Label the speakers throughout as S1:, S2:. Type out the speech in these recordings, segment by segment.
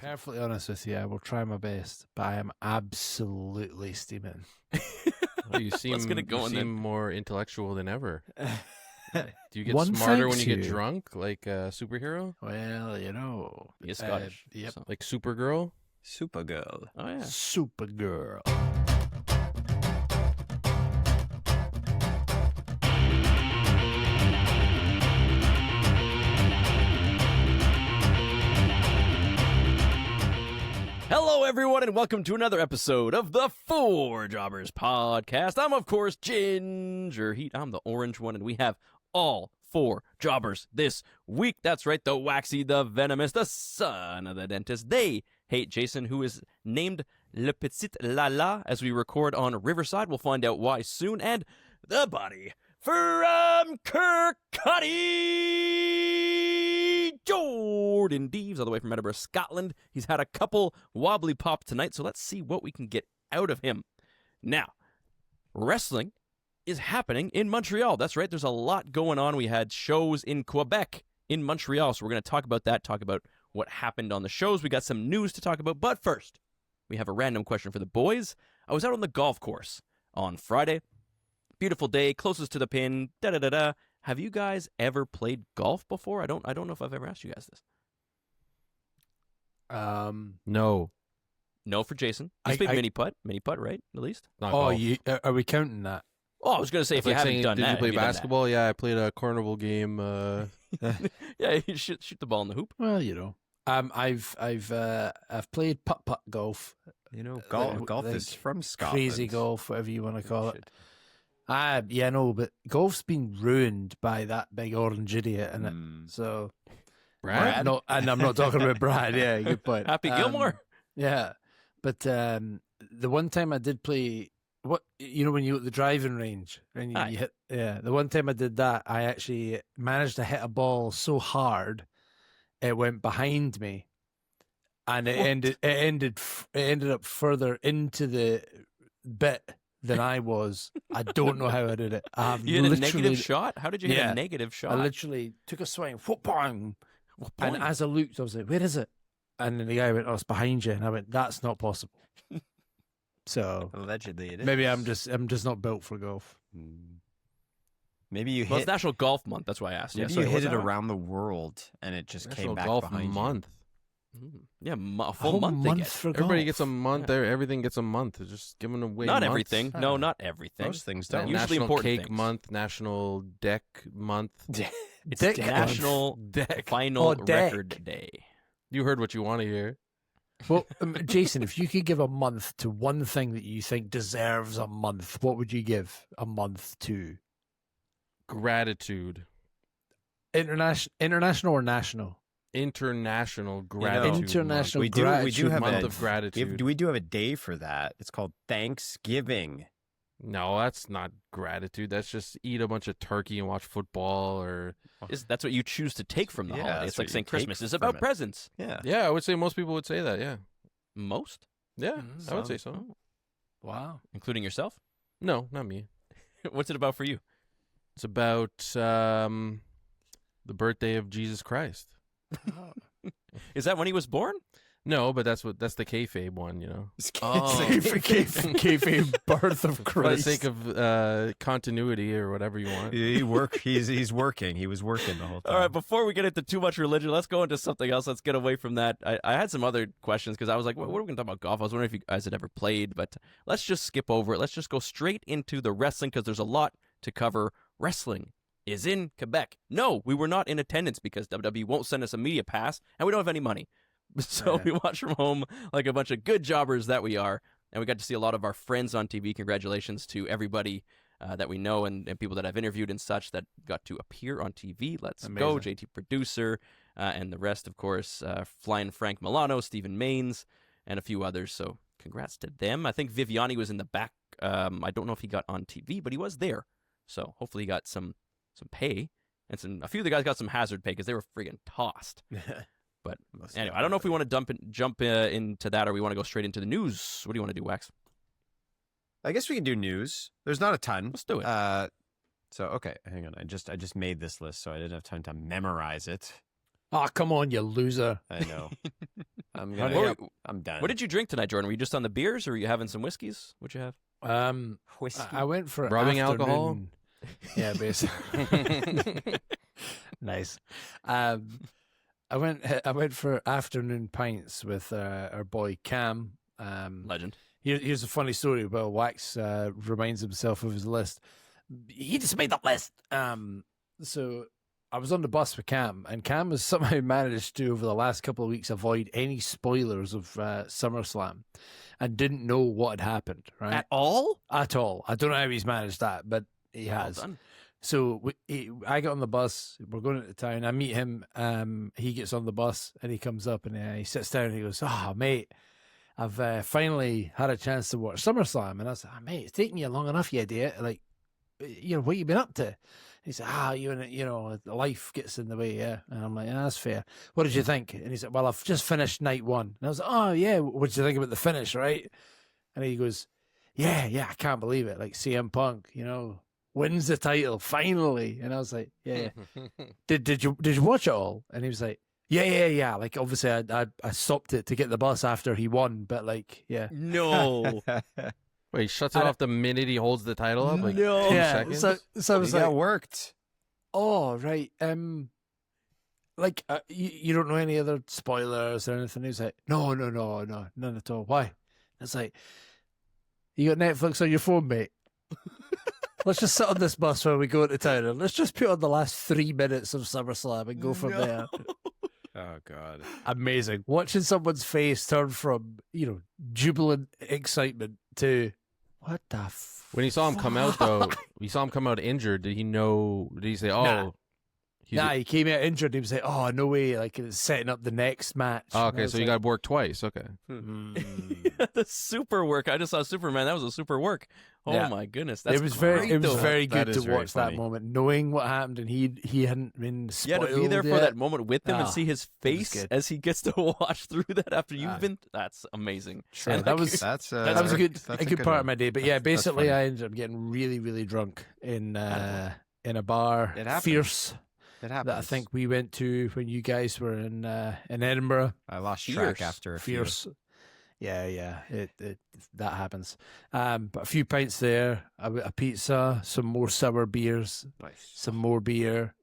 S1: perfectly honest with you, I will try my best, but I am absolutely steaming.
S2: Well, you seem, more intellectual than ever. Do you get smarter when you get drunk, like a superhero?
S1: Well, you know.
S3: He's Scottish.
S1: Yep.
S2: So, like Supergirl?
S3: Supergirl.
S1: Oh, yeah. Supergirl.
S3: Hello, everyone, and welcome to another episode of the Four Jobbers Podcast. I'm, of course, Ginger Heat. I'm the orange one, and we have all four jobbers this week. That's right, the Waxy, the Venomous, the son of the dentist. They hate Jason, who is named Le Petit Lala as we record on Riverside. We'll find out why soon. And the body from Kirkcaldy, Jordan Deves, all the way from Edinburgh, Scotland. He's had a couple wobbly pop tonight, so let's see what we can get out of him. Now, wrestling is happening in Montreal. That's right, there's a lot going on. We had shows in Quebec, in Montreal, so we're going to talk about that, talk about what happened on the shows. We got some news to talk about, but first, we have a random question for the boys. I was out on the golf course on Friday. Beautiful day, closest to the pin, da-da-da-da. Have you guys ever played golf before? I don't know if I've ever asked you guys this.
S2: No.
S3: No for Jason. You played mini putt, right? At least.
S2: Not golf.
S1: Are we counting that?
S3: Oh, I was going to say, if you haven't done that.
S2: Did you play basketball? Yeah, I played a carnival game.
S3: Yeah, you shoot the ball in the hoop.
S1: Well, you know. I've played putt golf.
S4: You know, golf is from Scotland.
S1: Crazy golf, whatever you want to call it. Yeah, no, but golf's been ruined by that big orange idiot in it. So,
S2: Brad?
S1: No, and I'm not talking about Brad. Yeah, good point.
S3: Happy Gilmore.
S1: Yeah, but the one time I did play, when you at the driving range and you hit, the one time I did that, I actually managed to hit a ball so hard it went behind me, and it ended up further into the bit than I was. I don't know how I did it.
S3: You had a negative shot? How did you hit a negative shot?
S1: I literally took a swing, whoop-bang, and as I looked, I was like, where is it? And then the guy went, oh, it's behind you. And I went, that's not possible. So
S4: allegedly it is.
S1: Maybe I'm just not built for golf.
S4: Maybe you hit...
S3: Well, it's National Golf Month. That's why I asked.
S4: Maybe you hit it around the world and it just came back
S2: Golf
S4: behind
S2: month.
S4: you.
S3: Yeah, a full month
S1: for
S2: Everybody
S1: golf.
S2: gets a month there. Everything gets a month. They're just giving away
S3: Not
S2: months.
S3: everything. No, not everything.
S4: Most things don't.
S3: Usually
S2: National
S3: important
S2: Cake
S3: things.
S2: Month, National Deck Month.
S3: It's
S1: Dick
S3: National
S2: Deck.
S3: Final
S1: deck.
S3: Record Day.
S2: You heard what you want to hear.
S1: Well, Jason, if you could give a month to one thing that you think deserves a month, what would you give a month to?
S2: Gratitude.
S1: International or national?
S2: International Gratitude
S1: International
S2: Month.
S1: Gratitude
S2: We do have
S1: Month
S2: month of gratitude.
S4: We do have a day for that. It's called Thanksgiving.
S2: No, that's not gratitude. That's just eat a bunch of turkey and watch football, or
S3: That's what you choose to take from the
S4: Yeah,
S3: holiday.
S4: that's
S3: It's like
S4: what
S3: saying
S4: you take
S3: Christmas is
S4: from
S3: about
S4: it.
S3: presents.
S4: Yeah.
S2: yeah, I would say most people would say that. Yeah,
S3: Most,
S2: yeah, I would say so.
S3: Oh.
S1: Wow.
S3: including yourself.
S2: No, not me.
S3: What's it about for you?
S2: It's about the birthday of Jesus Christ.
S3: Is that when he was born?
S2: No, but that's the kayfabe one, you know.
S1: Kayfabe birth of
S2: For the
S1: Christ.
S2: sake of continuity or whatever you want.
S4: He's working. He was working the whole time.
S3: All right, before we get into too much religion, let's go into something else. Let's get away from that. I had some other questions because I was like, what are we going to talk about golf? I was wondering if you guys had ever played, but let's just skip over it. Let's just go straight into the wrestling because there's a lot to cover. Wrestling is in Quebec. No, we were not in attendance because WWE won't send us a media pass, and we don't have any money. So we watch from home like a bunch of good jobbers that we are, and we got to see a lot of our friends on TV. Congratulations to everybody that we know and people that I've interviewed and such that got to appear on TV. Let's go, JT Producer, and the rest, of course, Flying Frank Milano, Stephen Maines, and a few others. So congrats to them. I think Viviani was in the back. I don't know if he got on TV, but he was there. So hopefully he got some pay, and a few of the guys got some hazard pay because they were friggin' tossed. But anyway, I don't know if we want to jump into that or we want to go straight into the news. What do you want to do, Wax?
S4: I guess we can do news. There's not a ton.
S3: Let's do it.
S4: So okay, hang on. I just made this list, so I didn't have time to memorize it.
S1: Oh, come on, you loser.
S4: I know. I'm done.
S3: What did you drink tonight, Jordan? Were you just on the beers, or were you having some whiskeys? What'd you have?
S4: Whiskey?
S1: I went for
S2: rubbing
S1: afternoon.
S2: alcohol.
S1: Yeah, basically. Nice. I went for afternoon pints with our boy Cam.
S3: Legend.
S1: Here's a funny story about Wax. Reminds himself of his list. He just made that list. So I was on the bus with Cam, and Cam has somehow managed to, over the last couple of weeks, avoid any spoilers of SummerSlam, and didn't know what had happened. Right?
S3: At all?
S1: At all. I don't know how he's managed that, but he has.
S3: Well done.
S1: So I get on the bus. We're going into town. I meet him. He gets on the bus and he comes up and he sits down and he goes, "Oh, mate, I've finally had a chance to watch SummerSlam." And I said, "Oh, mate, it's taken you long enough, you idiot. Like, what you been up to?" He said, life gets in the way, yeah. And I'm like, "Yeah, that's fair. What did you think?" And he said, "Well, I've just finished night one." And I was like, "Oh, yeah, what did you think about the finish, right?" And he goes, yeah, I can't believe it. Like, CM Punk, wins the title finally. And I was like, "Yeah." Did you watch it all? And he was like, yeah. Like, obviously I stopped it to get the bus after he won, but like, yeah.
S3: No.
S2: Wait, he shuts it off the minute he holds the title up? Like
S3: No.
S2: 2
S1: Yeah.
S2: seconds?
S1: So I was like,
S4: that worked.
S1: "Oh, right. Like, you don't know any other spoilers or anything?" He was like, no, none at all. Why? It's like, "You got Netflix on your phone, mate? Let's just sit on this bus while we go into town, and let's just put on the last 3 minutes of SummerSlam and go from there."
S4: Oh, God.
S1: Amazing. Watching someone's face turn from, jubilant excitement to, what the
S2: When he saw him come out, though, he saw him come out injured. Did he say, "Oh"?
S1: Nah. He came out injured. He was like, "Oh, no way." Like, it's setting up the next match.
S2: Oh, okay, so you got to work twice. Okay.
S3: The super work. I just saw Superman. That was a super work. Oh,
S1: Yeah.
S3: my goodness. That's
S1: It was
S3: great,
S1: very
S3: though.
S1: good to watch that moment, knowing what happened, and he hadn't been
S3: Yeah,
S1: spoiled
S3: to be there for
S1: yet.
S3: that moment with him and
S1: Ah,
S3: see his face
S1: good.
S3: as he gets to watch through that after you've been. That's amazing.
S1: Yeah,
S3: And
S1: that
S3: like,
S1: was
S4: That's
S1: that was a good part of my day. But yeah,
S4: That's
S1: basically,
S4: funny.
S1: I ended up getting really, really drunk in a bar,
S4: It happens.
S1: Fierce,
S4: It happens.
S1: that I think we went to when you guys were in Edinburgh.
S4: I lost
S3: Fierce.
S4: track after a few.
S1: Fierce. Yeah. It that happens. But a few pints there, a pizza, some more sour beers,
S4: Nice.
S1: some more beer.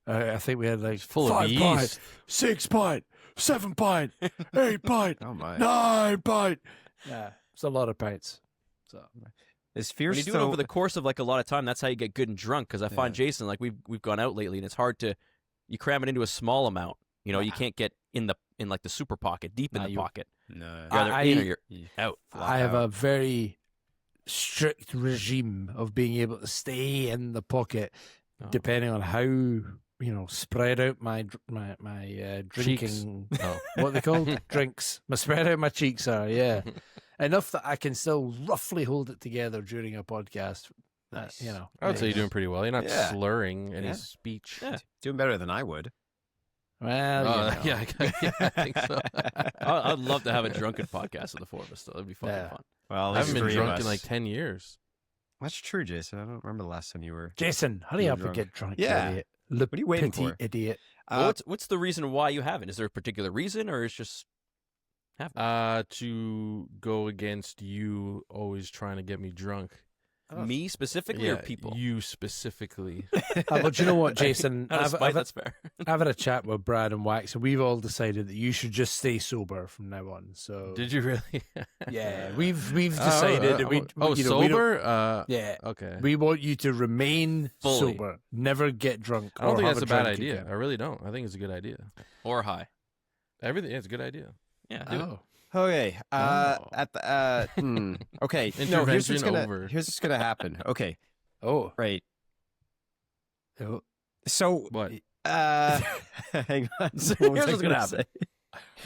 S1: I think we had like
S2: Full of
S1: 5
S2: yeast.
S1: pint, 6 pint, 7 pint, 8 pint,
S4: Oh, my.
S1: 9 pint. Yeah, it's a lot of pints. So
S4: Is
S3: when
S4: Fierce
S3: you do it over the course of like a lot of time, that's how you get good and drunk. Because I find Jason, like we've gone out lately, and it's hard to you cram it into a small amount. You can't get in like the super pocket, deep in the pocket.
S4: No.
S3: You're either in or you're out.
S1: I have a very strict regime of being able to stay in the pocket, depending on how spread out my drinking. What they called drinks. My spread out my cheeks are enough that I can still roughly hold it together during a podcast.
S4: Nice.
S2: I would say you're doing pretty well. You're not
S4: Yeah.
S2: slurring any
S4: Yeah.
S2: speech.
S3: Yeah.
S4: Doing better than I would.
S1: Well,
S2: Yeah, I think so.
S3: I'd love to have a drunken podcast with the four of us. Though it'd be fucking
S1: Yeah.
S3: fun.
S4: Well,
S2: I haven't been
S4: three of
S2: drunk in
S4: us.
S2: like 10 years.
S4: That's true, Jason. I don't remember the last time you were.
S1: Jason, hurry
S4: You're
S1: up
S4: drunk.
S1: and get drunk.
S4: Yeah.
S1: Idiot.
S4: What are you waiting
S1: Petit
S4: for?
S1: idiot.
S3: Well, what's the reason why you haven't? Is there a particular reason, or it's just happening?
S2: To go against you always trying to get me drunk.
S3: Me specifically, or people?
S2: You specifically.
S1: But you know what, Jason?
S3: Out of spite, that's fair.
S1: I've had a chat with Brad and Wax, and we've all decided that you should just stay sober from now on. So
S2: Did you really?
S1: yeah, we've decided that we
S2: sober?
S1: yeah,
S2: Okay.
S1: we want you to remain
S3: Fully.
S1: sober, never get drunk.
S2: I don't
S1: or
S2: think
S1: have
S2: that's a bad
S1: drink
S2: idea.
S1: again.
S2: I really don't. I think it's a good idea.
S3: Or high.
S2: Everything. Yeah, it's a good idea.
S3: Yeah. Do it.
S1: Oh,
S4: Okay. At the okay. No, here's
S2: Intervention
S4: what's gonna happen. Okay.
S1: oh,
S4: Right.
S1: oh.
S4: So
S2: What?
S4: hang on.
S3: So
S4: What was
S3: here's
S4: I
S3: what's gonna
S4: gonna
S3: happen.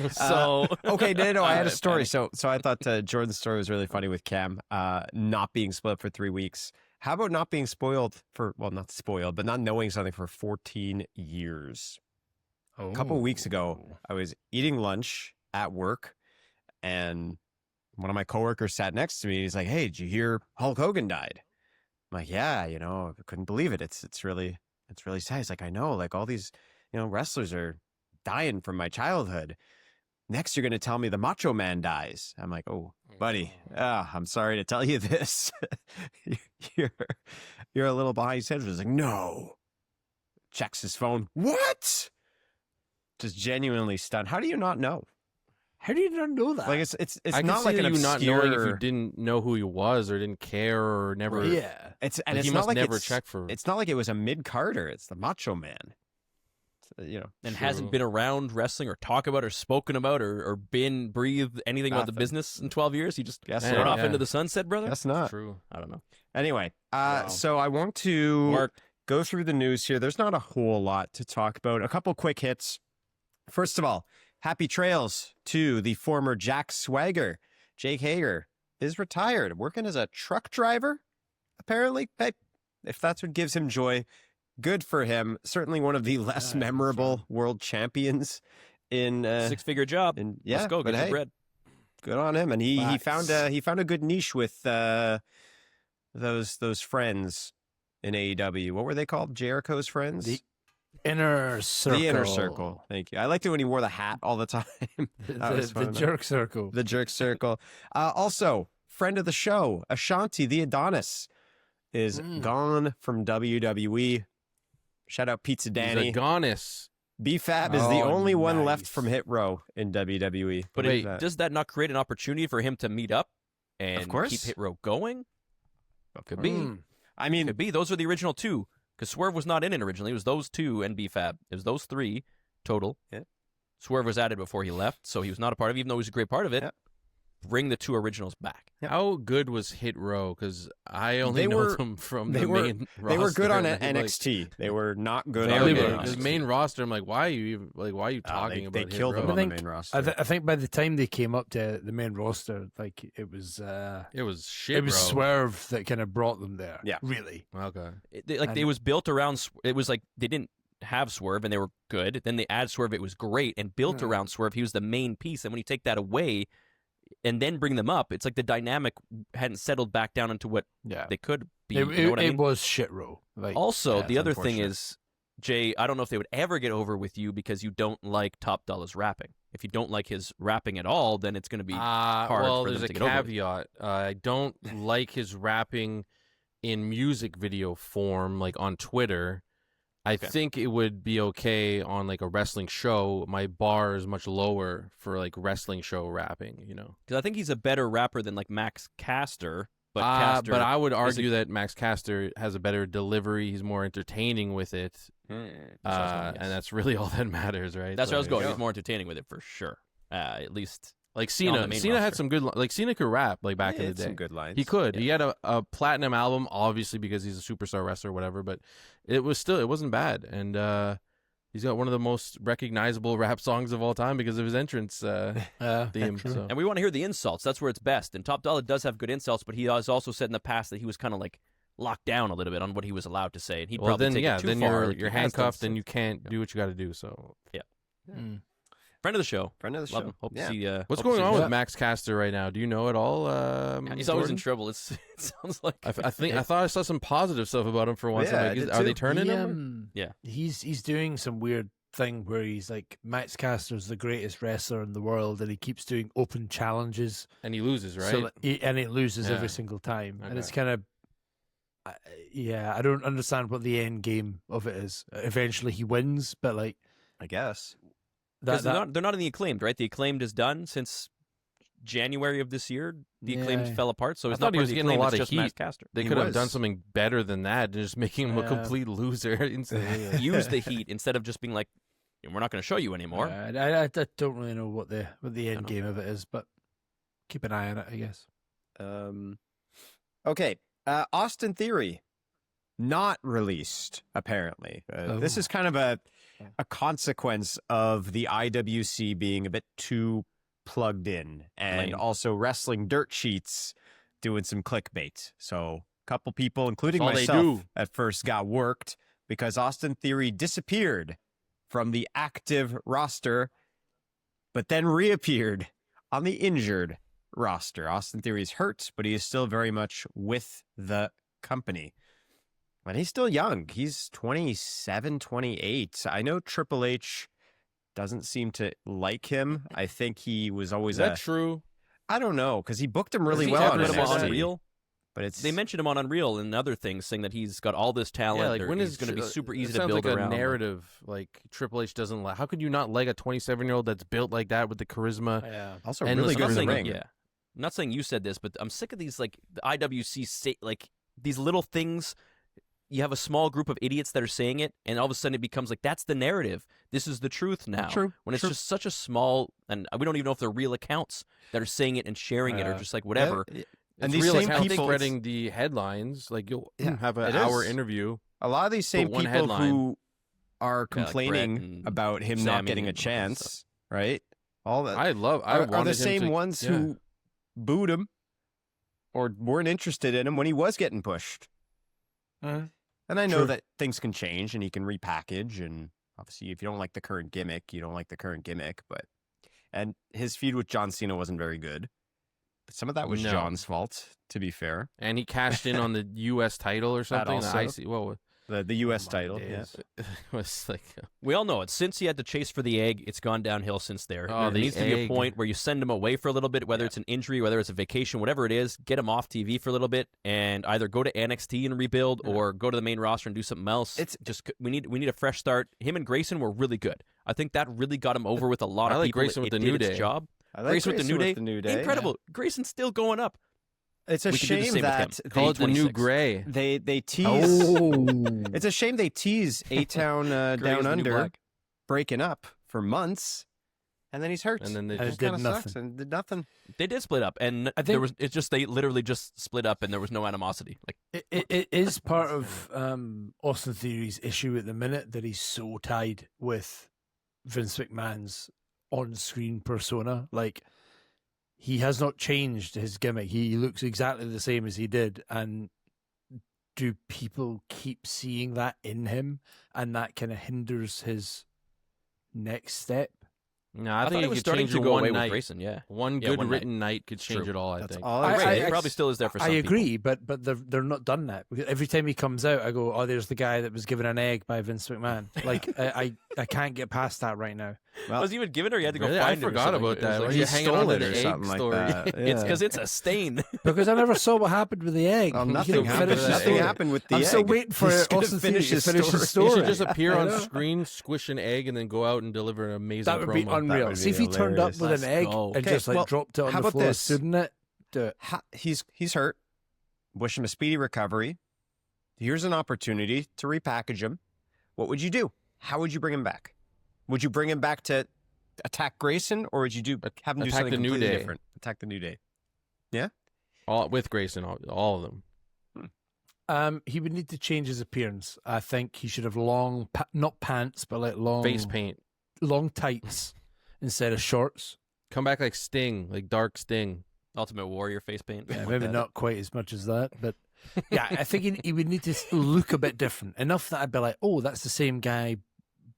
S4: say?
S3: So
S4: Okay, no, I had a
S3: Alright,
S4: story.
S3: Patty.
S4: So I thought Jordan's story was really funny with Cam not being spoiled for 3 weeks. How about not being spoiled not spoiled, but not knowing something for 14 years? A couple of weeks ago, I was eating lunch at work, and one of my coworkers sat next to me. He's like, "Hey, did you hear Hulk Hogan died?" I'm like, "Yeah, I couldn't believe it. It's really sad." He's like, "I know, like all these, wrestlers are dying from my childhood. Next, you're going to tell me the Macho Man dies. I'm like, oh, buddy, I'm sorry to tell you this. you're a little behind schedule. He's like, no. Checks his phone. What? Just genuinely stunned. How do you not know?
S1: How do you not know that?
S4: Like it's
S2: I
S4: not like an
S2: you
S4: obscure...
S2: not knowing if you didn't know who he was or didn't care or never.
S1: Yeah,
S4: it's
S2: he
S4: not
S2: must
S4: like
S2: never check for.
S4: It's not like it was a mid-carder. It's the Macho Man.
S3: And hasn't been around wrestling or talk about or spoken about or breathed anything about the business in 12 years. He just went off into the sunset, brother.
S4: That's not
S2: true.
S3: I don't know.
S4: Anyway, so I want to go through the news here. There's not a whole lot to talk about. A couple quick hits. First of all, happy trails to the former Jack Swagger. Jake Hager is retired, working as a truck driver, apparently. Hey, if that's what gives him joy, good for him. Certainly one of the less memorable world champions in
S3: six-figure job. Let's go, get the bread.
S4: Good on him. And he found a good niche with those friends in AEW. What were they called? Jericho's friends?
S1: The Inner Circle.
S4: The Inner Circle. Thank you. I liked it when he wore the hat all the time.
S1: the Jerk Circle.
S4: The Jerk Circle. Also, friend of the show, Ashanti the Adonis, is gone from WWE. Shout out Pizza Danny.
S2: He's Adonis.
S4: B-Fab is the only one left from Hit Row in WWE.
S3: But does that not create an opportunity for him to meet up and keep Hit Row going? Could be.
S4: I mean,
S3: could be. Those are the original two. Because Swerve was not in it originally. It was those two and B-Fab. It was those three total.
S4: Yeah.
S3: Swerve was added before he left, so he was not a part of it, even though he was a great part of it.
S4: Yeah.
S3: Bring the two originals back.
S4: Yeah.
S2: How good was Hit Row? Because I only know them from the main roster.
S4: They were good on NXT. They were not good on
S2: the main roster. I'm like, why are you talking about
S4: they
S2: Hit
S4: killed
S2: Row?
S4: them on the main roster.
S1: I think by the time they came up to the main roster, like it was
S2: shit.
S1: It was Swerve that kind of brought them there.
S4: Yeah,
S1: really.
S2: Okay.
S3: It was built around. It was like they didn't have Swerve and they were good. Then they add Swerve. It was great and built around Swerve. He was the main piece. And when you take that away and then bring them up, it's like the dynamic hadn't settled back down into what they could be.
S1: It was shit row.
S3: Also, the other thing is, Jay, I don't know if they would ever get over with you because you don't like Top Dolla's rapping. If you don't like his rapping at all, then it's going to be hard for them to get over.
S2: There's a caveat. I don't like his rapping in music video form, like on Twitter. I think it would be okay on like a wrestling show. My bar is much lower for like wrestling show rapping,
S3: Because I think he's a better rapper than like Max Caster. But
S2: I would argue that Max Caster has a better delivery. He's more entertaining with it. And that's really all that matters, right?
S3: That's where I was going. He's more entertaining with it for sure. At least.
S2: Like Cena. Cena had some good like Cena could rap like back in the day.
S4: Some good lines.
S2: He could. Yeah. He had a platinum album, obviously because he's a superstar wrestler or whatever, but it wasn't bad. And he's got one of the most recognizable rap songs of all time because of his entrance theme. So.
S3: And we want to hear the insults. That's where it's best. And Top Dollar does have good insults, but he has also said in the past that he was kind of like locked down a little bit on what he was allowed to say. And he probably take it too far.
S2: You're handcuffed and you can't do what you got to do. So
S3: Friend of the show.
S4: Love him.
S3: Hope to see.
S2: What's going on with Max Caster right now? Do you know at all?
S3: He's always in trouble. It sounds like.
S2: I thought I saw some positive stuff about him for once.
S4: Yeah,
S2: are they turning him?
S3: Yeah.
S1: He's doing some weird thing where he's like, Max Caster's the greatest wrestler in the world, and he keeps doing open challenges,
S2: and he loses, right?
S1: So and he loses every single time, and it's kind of. I don't understand what the end game of it is. Eventually, he wins, but like,
S4: I guess.
S3: Because they're not in the Acclaimed, right? The Acclaimed is done since January of this year. The Acclaimed fell apart, so it's not
S2: he was getting a lot of heat.
S3: Caster.
S2: They could have done something better than that, and just making him a complete loser instantly.
S3: Use the heat instead of just being like, we're not going to show you anymore.
S1: I don't really know what the end game of it is, but keep an eye on it, I guess.
S4: Okay, Austin Theory, not released apparently. This is kind of a consequence of the IWC being a bit too plugged in, and also wrestling dirt sheets doing some clickbait. So a couple people, including myself, at first got worked because Austin Theory disappeared from the active roster, but then reappeared on the injured roster. Austin Theory is hurt, but he is still very much with the company. And he's still young. He's 27, 28. I know Triple H doesn't seem to like him. I think he was always
S2: Is that true?
S4: I don't know, because he booked him really
S2: he
S4: well on
S2: ever
S3: Mentioned him on
S4: NXT.
S3: Unreal.
S4: But it's
S3: They mentioned him on Unreal and other things, saying that he's got all this talent.
S2: Yeah, like when
S3: he's
S2: is
S3: going to be super
S2: it
S3: easy to
S2: sounds
S3: build
S2: like
S3: around.
S2: a narrative. Like Triple H doesn't like. How could you not like a 27-year-old that's built like that with the charisma?
S1: Yeah.
S4: also
S2: and
S4: really
S2: I'm
S4: good in the
S3: saying,
S4: ring.
S3: yeah. I'm not saying you said this, but I'm sick of these like the IWC like these little things. You have a small group of idiots that are saying it, and all of a sudden it becomes like that's the narrative. This is the truth now.
S4: True.
S3: When it's just such a small, and we don't even know if they're real accounts that are saying it and sharing it, or just like whatever.
S4: Yeah,
S2: And
S4: these
S2: these
S4: same
S2: accounts
S4: people-
S2: spreading the headlines. Like you'll have an
S4: it
S2: hour
S4: is.
S2: interview.
S4: A lot of these same
S2: one
S4: people
S2: headline.
S4: who are
S3: Yeah, like Brett
S4: complaining
S3: and
S4: about him not
S3: Sami
S4: getting a
S3: and all that
S4: chance, right? All that
S2: I
S4: are
S2: wanted
S4: the
S2: him
S4: same
S2: to-
S4: ones
S2: yeah.
S4: who booed him or weren't interested in him when he was getting pushed. And I know
S1: True.
S4: that things can change and he can repackage, and obviously if you don't like the current gimmick, you don't like the current gimmick, and his feud with John Cena wasn't very good. But some of that was
S2: No.
S4: John's fault, to be fair.
S2: And he cashed in on the U.S. title or something.
S4: also.
S2: I see. Well,
S4: The US
S1: my
S4: title. Yeah.
S1: days.
S2: it was like
S3: We all know it. Since he had to chase for the egg, it's gone downhill since there.
S2: Oh,
S3: There
S2: the
S3: needs to be a
S2: egg.
S3: point where you send him away for a little bit, whether it's an injury, whether it's a vacation, whatever it is, get him off TV for a little bit and either go to NXT and rebuild or go to the main roster and do something else.
S4: It's-
S3: just we need a fresh start. Him and Grayson were really good. I think that really got him over with a lot
S2: I
S3: of
S2: like
S3: people.
S2: Grayson with
S3: It
S2: the
S3: did
S2: New
S3: its
S2: Day.
S3: job.
S4: I like
S3: Grayson with the New Day.
S4: yeah.
S3: Incredible. Grayson's still going up.
S4: It's a
S3: We could do the
S4: shame
S3: same with
S4: that
S3: him.
S2: call it the new
S3: 26.
S2: gray.
S4: they tease.
S1: Oh.
S4: It's a shame they tease A-Town
S3: Gray is
S4: Down
S3: the new
S4: Under
S3: black.
S4: breaking up for months, and then he's hurt.
S2: And then they
S1: And
S2: just
S1: it did
S4: kinda
S1: nothing.
S4: sucks and did nothing.
S3: They did split up, and
S1: I think-
S3: they literally just split up, and there was no animosity. Like
S1: It is part of Austin Theory's issue at the minute that he's so tied with Vince McMahon's on-screen persona. Like, he has not changed his gimmick. He looks exactly the same as he did. And do people keep seeing that in him? And that kind of hinders his next step?
S2: No,
S3: I
S2: I
S3: thought
S2: think
S3: it
S2: it
S3: was
S2: could
S3: starting
S2: change
S3: to
S2: in
S3: go
S2: one
S3: away with
S2: night.
S3: Grayson. Yeah.
S2: One
S3: Yeah,
S2: good
S3: one night.
S2: written night could change
S3: True.
S2: it all. I
S4: That's
S2: think.
S4: all
S3: I
S4: I
S3: agree.
S4: say.
S3: It probably still is there for some
S1: I
S3: people.
S1: agree, but they're not done that. Because every time he comes out, I go, "Oh, there's the guy that was given an egg by Vince McMahon." Like I can't get past that right now.
S4: Well,
S3: Was he even given it, or you had to go
S2: Really?
S3: find
S2: I
S3: it or
S2: forgot
S3: something?
S2: about
S3: It was
S2: that.
S3: like-
S2: Like,
S4: he
S2: you're hanging
S4: stole
S2: on to
S4: it
S2: the
S4: or
S2: egg
S4: something
S2: story.
S4: like that.
S3: It's
S4: Yeah.
S3: because it's a stain.
S1: Because I never saw what happened with the egg.
S4: Well,
S1: You
S4: nothing
S1: can
S4: happened.
S1: finish the
S4: Nothing
S1: story.
S4: happened with the
S1: I'm
S4: egg.
S1: still waiting for
S4: He's gonna
S1: Austin Theory
S4: finish
S1: to
S4: his
S1: finish the
S4: story.
S2: He
S1: story.
S2: should just appear
S1: I
S2: on
S1: know.
S2: screen, squish an egg, and then go out and deliver an amazing
S1: That would
S2: promo.
S1: be unreal.
S4: would
S1: See if
S4: be
S1: he turned up
S4: hilarious.
S1: with
S3: Let's
S1: an egg
S3: go.
S1: and
S4: Okay,
S1: just like
S4: well,
S1: dropped it on
S4: how
S1: the
S4: about
S1: floor,
S4: this?
S1: stood in it. Do it.
S4: He's hurt. Wish him a speedy recovery. Here's an opportunity to repackage him. What would you do? How would you bring him back? Would you bring him back to attack Grayson, or would you have him do
S2: Attack
S4: something
S2: the New
S4: completely
S2: Day.
S4: different? Attack the New Day.
S2: All with Grayson, all of them.
S1: He would need to change his appearance. I think he should have long, not pants, but like long
S2: Face paint.
S1: long tights instead of shorts.
S2: Come back like Sting, like Dark Sting.
S3: Ultimate Warrior face paint.
S1: Yeah,
S3: Like
S1: maybe
S3: that.
S1: not quite as much as that, but yeah, I think he would need to look a bit different. Enough that I'd be like, oh, that's the same guy,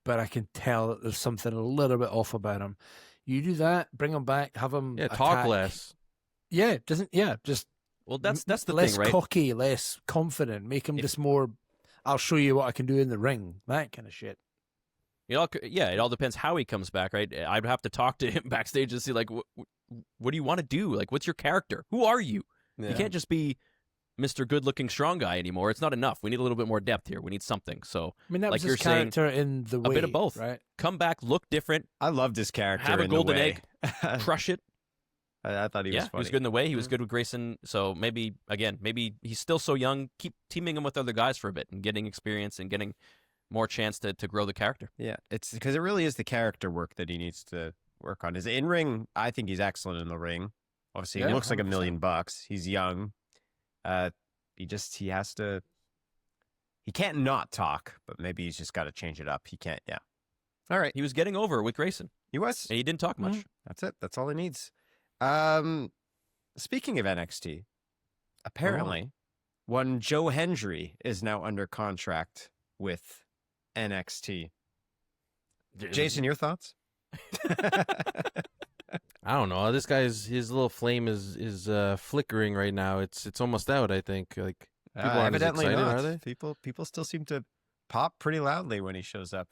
S1: but I can tell that there's something a little bit off about him. You do that, bring him back, have him
S2: Yeah, talk
S1: attack.
S2: less.
S1: Yeah, just
S3: Well, that's the
S1: less
S3: thing, right?
S1: cocky, less confident. Make him
S3: If-
S1: just more. I'll show you what I can do in the ring. That kind of shit.
S3: It all depends how he comes back, right? I'd have to talk to him backstage and see, like, what do you want to do? Like, what's your character? Who are you? You can't just be Mr. Good-looking strong guy anymore. It's not enough. We need a little bit more depth here. We need something. So
S1: I mean, that
S3: Like
S1: was
S3: you're
S1: his
S3: saying,
S1: character in the way.
S3: bit of both.
S1: right?
S3: come back, look different,
S4: I loved his character.
S3: have a
S4: in
S3: golden
S4: the way.
S3: egg, crush it.
S4: I thought he was
S3: He
S4: funny.
S3: was good in the way. He was good with Grayson. So maybe he's still so young. Keep teaming him with other guys for a bit and getting experience and getting more chance to grow the character.
S4: Yeah, it's because it really is the character work that he needs to work on. His in-ring, I think he's excellent in the ring. Obviously, he
S1: Yeah,
S4: looks like $1
S1: 100%.
S4: million bucks. He's young. He has to. He can't not talk, but maybe he's just got to change it up. He can't. Yeah. All right.
S3: He was getting over with Grayson,
S4: He was.
S3: and he didn't talk much.
S4: That's it. That's all he needs. Speaking of NXT, apparently, one Joe Hendry is now under contract with NXT. Jason, your thoughts?
S2: I don't know. This guy's his little flame is flickering right now. It's almost out. I think like people aren't as
S4: Evidently
S2: excited,
S4: not.
S2: are they?
S4: People still seem to pop pretty loudly when he shows up.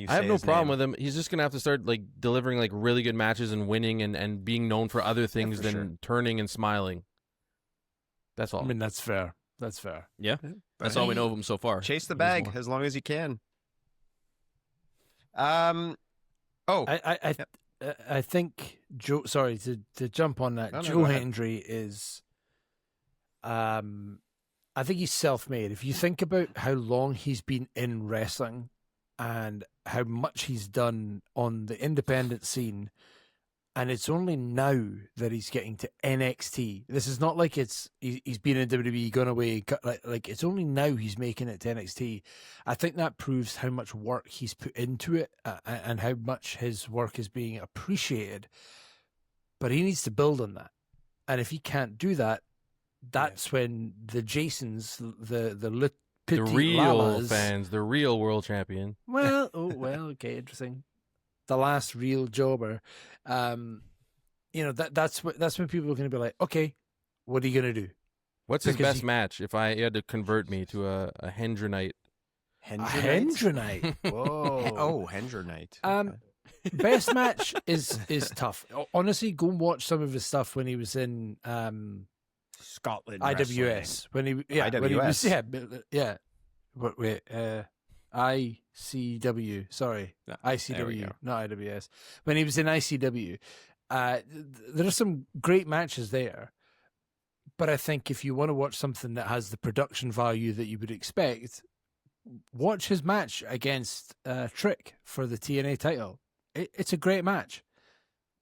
S2: I have no problem with him. He's just gonna have to start like delivering like really good matches and winning and being known for other things than turning and smiling. That's all.
S1: I mean, that's fair. That's fair.
S3: Yeah, that's all we know of him so far.
S4: Chase the bag as long as you can. I
S1: think Joe. Sorry to jump on that.
S4: No,
S1: Joe
S4: go ahead.
S1: Hendry is. I think he's self-made. If you think about how long he's been in wrestling and how much he's done on the independent scene, and it's only now that he's getting to NXT. This is not like he's been in WWE, gone away. Like it's only now he's making it to NXT. I think that proves how much work he's put into it and how much his work is being appreciated. But he needs to build on that. And if he can't do that, that's when the Jasons, the
S2: real
S1: Lalas,
S2: fans, the real world champion.
S1: Well, okay, interesting. The last real jobber. That's when people are going to be like, okay, what are you going to do?
S2: What's his best match? If I had to convert me to a Hendronite.
S1: Hendronite. Whoa.
S4: Oh, Hendronite.
S1: Best match is tough. Honestly, go and watch some of his stuff when he was in
S4: Scotland
S1: IWS. When he was ICW. Sorry,
S4: No,
S1: ICW, not IWS. When he was in ICW, there are some great matches there. But I think if you want to watch something that has the production value that you would expect, watch his match against Trick for the TNA title. It's a great match.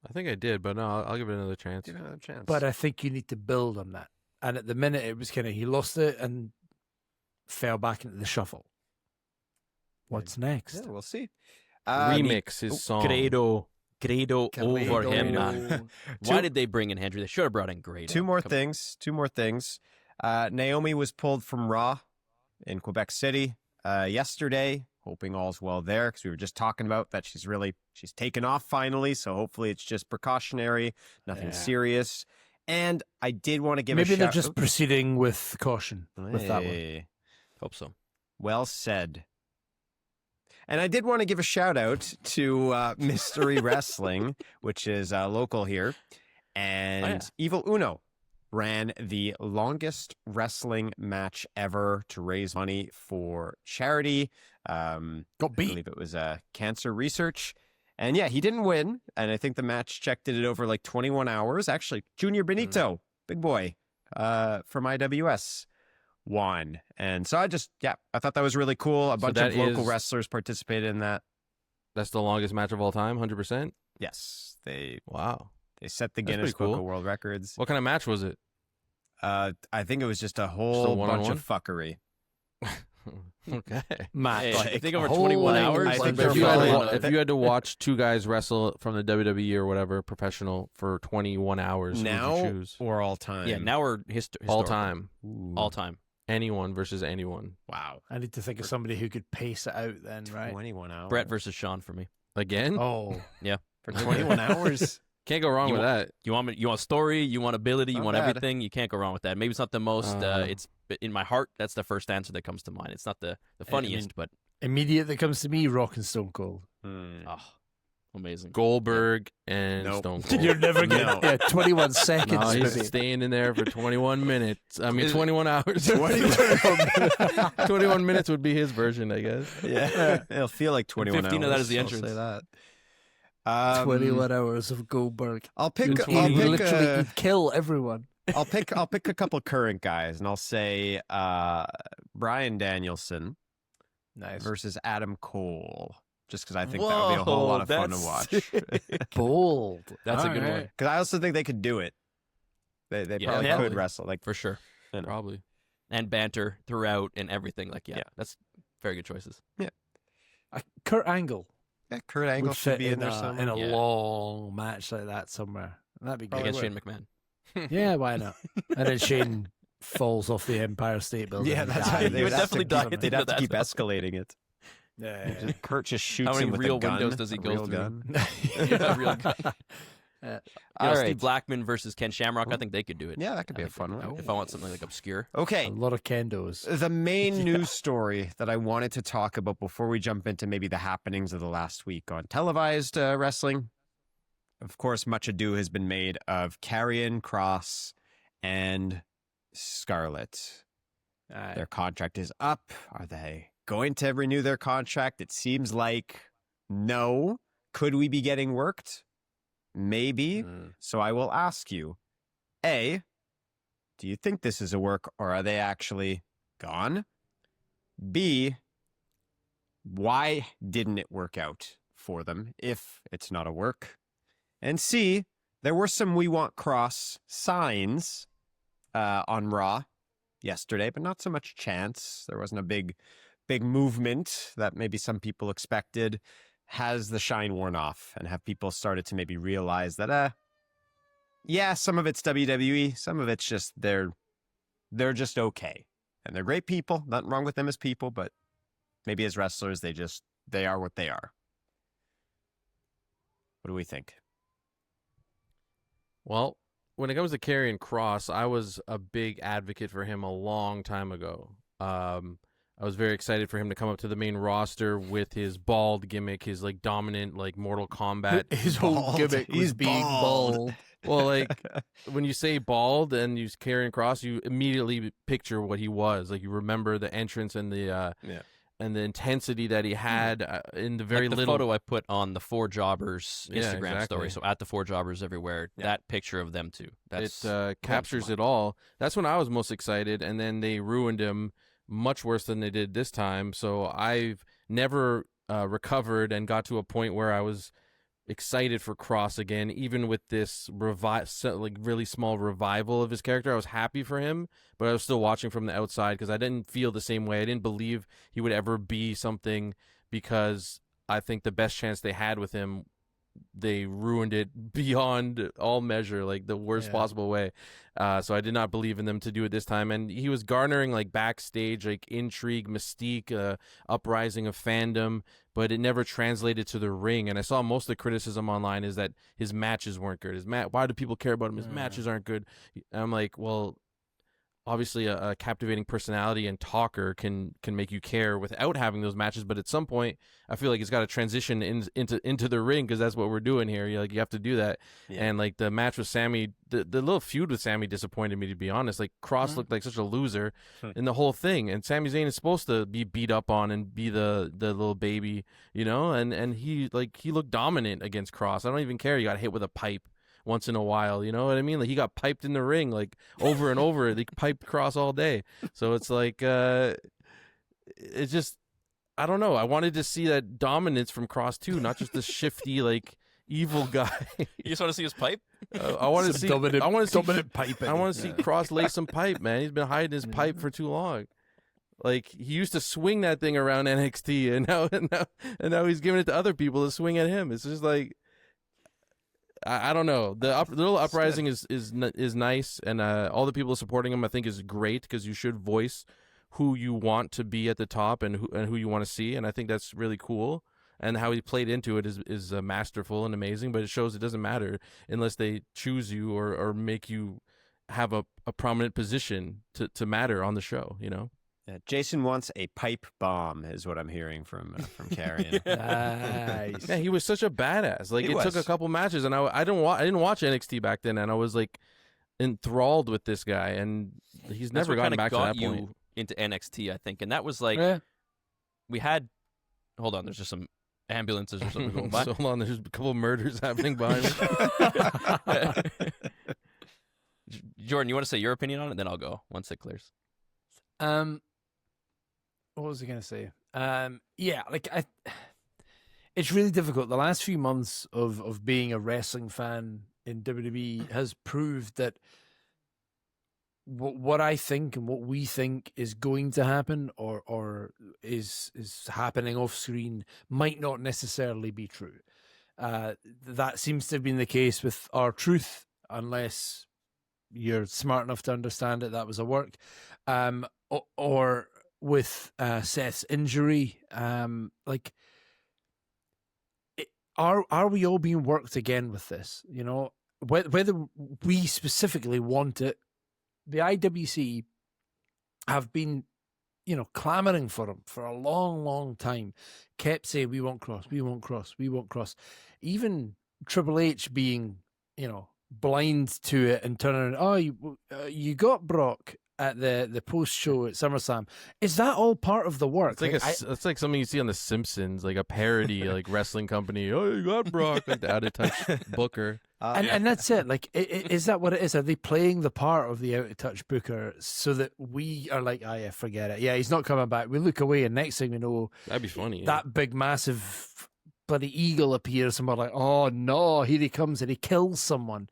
S2: I think I did, but no, I'll give it another chance.
S4: Give it another chance.
S1: But I think you need to build on that. And at the minute, it was kind of, he lost it and fell back into the shuffle. What's next?
S4: Yeah, we'll see.
S2: Remix his song.
S3: Grado over him,
S1: Grado.
S3: man. Why did they bring in Hendry? They should have brought in Grado.
S4: Two more things. Naomi was pulled from Raw in Quebec City yesterday, hoping all's well there, because we were just talking about that she's taken off finally, so hopefully it's just precautionary, nothing serious. And I did want to give
S1: Maybe
S4: a shout.
S1: they're just proceeding with caution with that one.
S4: Hey,
S3: Hope so.
S4: well said. And I did want to give a shout out to Mystery Wrestling, which is local here. And Evil Uno ran the longest wrestling match ever to raise money for charity.
S1: Got
S4: I
S1: beat.
S4: believe it was cancer research. And yeah, he didn't win. And I think the match checked it over like 21 hours. Actually, Junior Benito, big boy from IWS, won. And so I thought that was really cool. A bunch of local wrestlers participated in that.
S2: That's the longest match of all time, 100%?
S4: Yes, they set the
S2: That's
S4: Guinness
S2: pretty
S4: Book
S2: cool.
S4: of World Records.
S2: What kind of match was it?
S4: I think it was just a whole bunch
S2: one-on-one?
S4: of fuckery.
S2: Okay.
S1: Match.
S3: Hey, I think over
S1: whole
S3: 21 hours.
S4: I think
S2: If
S4: they're
S2: you, had to,
S4: following-
S2: if you had to watch two guys wrestle from the WWE or whatever, professional, for 21 hours, who would
S4: Now
S2: you choose?
S4: or all time?
S3: Yeah, now we're
S2: All
S3: historical.
S2: time.
S3: All time.
S2: Anyone versus anyone.
S4: Wow.
S1: I need to think of somebody who could pace it out then, right?
S4: 21 hours.
S3: Brett versus Sean for me.
S2: Again?
S1: Oh,
S4: For 21 hours.
S2: Can't go wrong
S3: You
S2: with that.
S3: You want story, you want ability, you
S4: Not
S3: want
S4: bad.
S3: everything. You can't go wrong with that. Maybe it's not the most. It's in my heart. That's the first answer that comes to mind. It's not the funniest, but
S1: immediate that comes to me, Rock and Stone Cold.
S3: oh, amazing.
S2: Goldberg and
S4: Nope.
S2: Stone Cold.
S1: You're never going to 21 seconds.
S2: No, he's
S1: maybe.
S2: staying in there for 21 minutes. I mean, 21 hours.
S4: 21
S2: 21 minutes would be his version, I guess.
S4: Yeah. It'll feel like 21
S3: 15
S4: hours.
S3: of that is the
S4: I'll
S3: entrance.
S4: say that.
S1: 21 hours of Goldberg.
S4: I'll pick
S1: He'd kill everyone.
S4: I'll pick a couple current guys, and I'll say Bryan Danielson
S1: Nice.
S4: versus Adam Cole, just because I think that would be a whole lot of fun to watch.
S1: Bold.
S3: That's a
S1: All
S3: good
S1: right.
S3: one
S4: Because I also think they could do it. They probably
S3: Yeah.
S4: could wrestle. Like
S3: for sure.
S2: Probably.
S3: And banter throughout and everything. Like
S4: Yeah.
S3: that's very good choices.
S1: Kurt Angle
S4: Kurt Angle
S1: would
S4: should
S1: fit
S4: be in there
S1: in
S4: somewhere.
S1: a
S3: Yeah.
S1: long match like that somewhere. That'd be good.
S3: Against Shane McMahon.
S1: Yeah, why not? And then Shane falls off the Empire State Building.
S4: Yeah,
S1: and
S4: that's
S1: dies.
S4: right.
S3: He would definitely die at the
S4: They'd
S3: end
S4: have
S3: of
S4: to
S3: that,
S4: keep
S3: though.
S4: escalating it.
S1: Yeah.
S4: Kurt just shoots
S3: How many
S4: him with
S3: real
S4: a gun.
S3: windows does he
S4: a
S3: go
S4: real
S3: through?
S4: gun.
S3: Yeah, real gun. You know,
S4: All
S3: Steve
S4: right.
S3: Blackman versus Ken Shamrock. I think they could do it.
S4: Yeah, that could be a fun one.
S3: If I want something like obscure.
S4: Okay.
S1: A lot of kendos.
S4: The main news story that I wanted to talk about before we jump into maybe the happenings of the last week on televised wrestling. Of course, much ado has been made of Karrion Kross and Scarlett. Their contract is up. Are they going to renew their contract? It seems like no. Could we be getting worked? Maybe. So I will ask you, A, do you think this is a work or are they actually gone? B, why didn't it work out for them if it's not a work? And C, there were some We Want Kross signs on Raw yesterday, but not so much chance. There wasn't a big movement that maybe some people expected. Has the shine worn off, and have people started to maybe realize that, yeah, some of it's WWE, some of it's just they're just okay, and they're great people. Nothing wrong with them as people, but maybe as wrestlers, they are what they are. What do we think?
S2: Well, when it comes to Karrion Kross, I was a big advocate for him a long time ago. I was very excited for him to come up to the main roster with his bald gimmick, his like dominant like Mortal Kombat.
S1: His whole gimmick was being bald.
S2: Well, like when you say bald and you Karrion Kross, you immediately picture what he was. Like you remember the entrance and the and the intensity that he had in the very
S3: like the
S2: little
S3: photo I put on the Four Jobbers Instagram
S2: exactly.
S3: story. So at the Four Jobbers everywhere, that picture of them too. That's
S2: it captures it all. That's when I was most excited, and then they ruined him much worse than they did this time. So I've never recovered and got to a point where I was excited for Kross again, even with this like really small revival of his character. I was happy for him, but I was still watching from the outside because I didn't feel the same way. I didn't believe he would ever be something, because I think the best chance they had with him, they ruined it beyond all measure, like the worst possible way. So I did not believe in them to do it this time. And he was garnering like backstage, like intrigue, mystique, uprising of fandom, but it never translated to the ring. And I saw most of the criticism online is that his matches weren't good. Why do people care about him? His matches aren't good. And I'm like, well, obviously a captivating personality and talker can make you care without having those matches, but at some point I feel like it's got to transition into the ring, because that's what we're doing here. You have to do that. And like the match with Sami, the little feud with Sami disappointed me, to be honest. Like Kross looked like such a loser in the whole thing, and Sami Zayn is supposed to be beat up on and be the little baby, and he looked dominant against Kross. I don't even care he got hit with a pipe once in a while, you know what I mean? Like he got piped in the ring like over and over. They piped Kross all day. So it's like it's just, I don't know. I wanted to see that dominance from Kross too, not just this shifty like evil guy.
S3: You just want to see his pipe?
S2: I want to see
S1: dominant
S2: pipe. I want to see Kross lay some pipe, man. He's been hiding his pipe for too long. Like he used to swing that thing around NXT, and now he's giving it to other people to swing at him. It's just like, I don't know. The little uprising is nice, and all the people supporting him I think is great, because you should voice who you want to be at the top and who you want to see, and I think that's really cool. And how he played into it is masterful and amazing. But it shows it doesn't matter unless they choose you or make you have a prominent position to matter on the show.
S4: Yeah, Jason wants a pipe bomb, is what I'm hearing from Karrion.
S1: Nice.
S2: Yeah, he was such a badass. Like it took a couple matches, and I didn't watch NXT back then, and I was like enthralled with this guy, and he's never gotten back to that point.
S3: Into NXT, I think, and that was like we had. Hold on, there's just some ambulances or something going by.
S2: So hold on, there's a couple of murders happening behind me.
S3: Jordan, you want to say your opinion on it? Then I'll go once it clears.
S1: What was I going to say? It's really difficult. The last few months of being a wrestling fan in WWE has proved that what I think and what we think is going to happen or is happening off screen might not necessarily be true. That seems to have been the case with R-Truth, unless you're smart enough to understand it. That was a work. Or with Seth's injury. are we all being worked again with this? You know, whether we specifically want it, the IWC have been, you know, clamoring for him for a long, long time. Kept saying, we won't Kross, we won't Kross, we won't Kross. Even Triple H being, you know, blind to it and turning, oh, you got Brock at the post show at SummerSlam. Is that all part of the work?
S2: It's like something you see on The Simpsons, like a parody, like wrestling company. Oh, you got Brock, like the out of touch Booker.
S1: And that's it. Like, is that what it is? Are they playing the part of the out of touch Booker so that we are like, oh yeah, forget it. Yeah, he's not coming back. We look away, and next thing we know,
S2: that'd be funny.
S1: That big, massive bloody eagle appears, and we're like, oh no, here he comes, and he kills someone.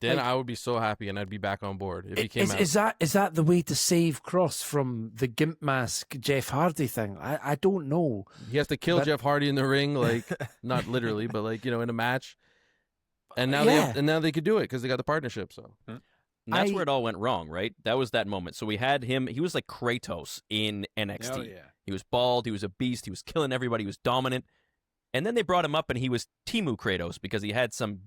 S2: Then I would be so happy, and I'd be back on board if he came out.
S1: Is that the way to save Kross from the gimp mask Jeff Hardy thing? I don't know.
S2: He has to kill Jeff Hardy in the ring, like not literally, but like, you know, in a match. And now now they could do it because they got the partnership. So
S3: and that's where it all went wrong, right? That was that moment. So we had him. He was like Kratos in NXT.
S1: Oh, yeah.
S3: He was bald. He was a beast. He was killing everybody. He was dominant. And then they brought him up, and he was Timu Kratos because he had some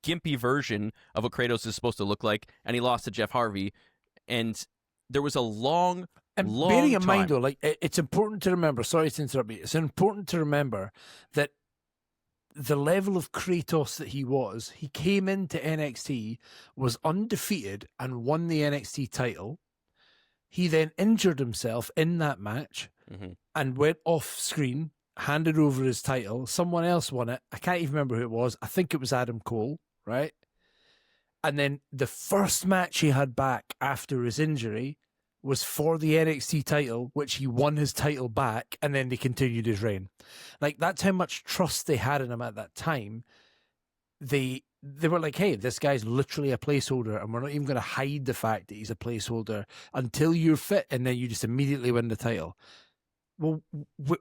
S3: gimpy version of what Kratos is supposed to look like, and he lost to Jeff Hardy. And there was a long
S1: bearing in mind, though, like, it's important to remember, sorry to interrupt you, it's important to remember that the level of Kratos that he came into NXT, was undefeated, and won the NXT title. He then injured himself in that match and went off screen, handed over his title. Someone else won it. I can't even remember who it was. I think it was Adam Cole, right? And then the first match he had back after his injury was for the NXT title, which he won his title back, and then they continued his reign. Like, that's how much trust they had in him at that time. They were like, hey, this guy's literally a placeholder, and we're not even going to hide the fact that he's a placeholder until you're fit, and then you just immediately win the title. Well,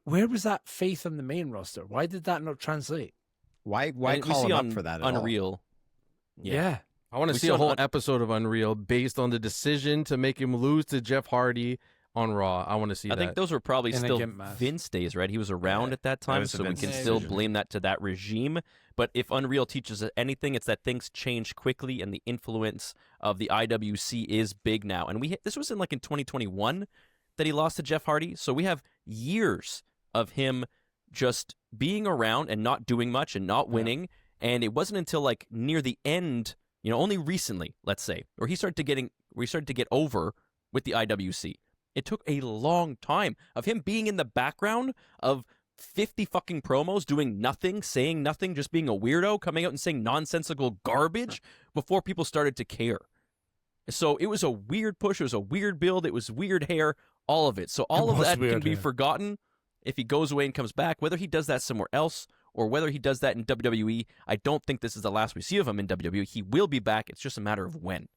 S1: where was that faith in the main roster? Why did that not translate?
S4: Why call him up for that at
S3: Unreal.
S4: all?
S1: Yeah.
S2: I want to see a whole episode of Unreal based on the decision to make him lose to Jeff Hardy on Raw. I want to see that.
S3: I think those were probably still Vince days, right? He was around at that time, so we can still blame that to that regime. But if Unreal teaches us anything, it's that things change quickly, and the influence of the IWC is big now. And this was in 2021 that he lost to Jeff Hardy, so we have years of him just being around and not doing much and not winning. And it wasn't until near the end, only recently, let's say, where we started to get over with the IWC. It took a long time of him being in the background of 50 fucking promos, doing nothing, saying nothing, just being a weirdo, coming out and saying nonsensical garbage before people started to care. So it was a weird push. It was a weird build. It was weird hair, all of it. So all of that can be forgotten if he goes away and comes back. Whether he does that somewhere else or whether he does that in WWE, I don't think this is the last we see of him in WWE. He will be back. It's just a matter of when.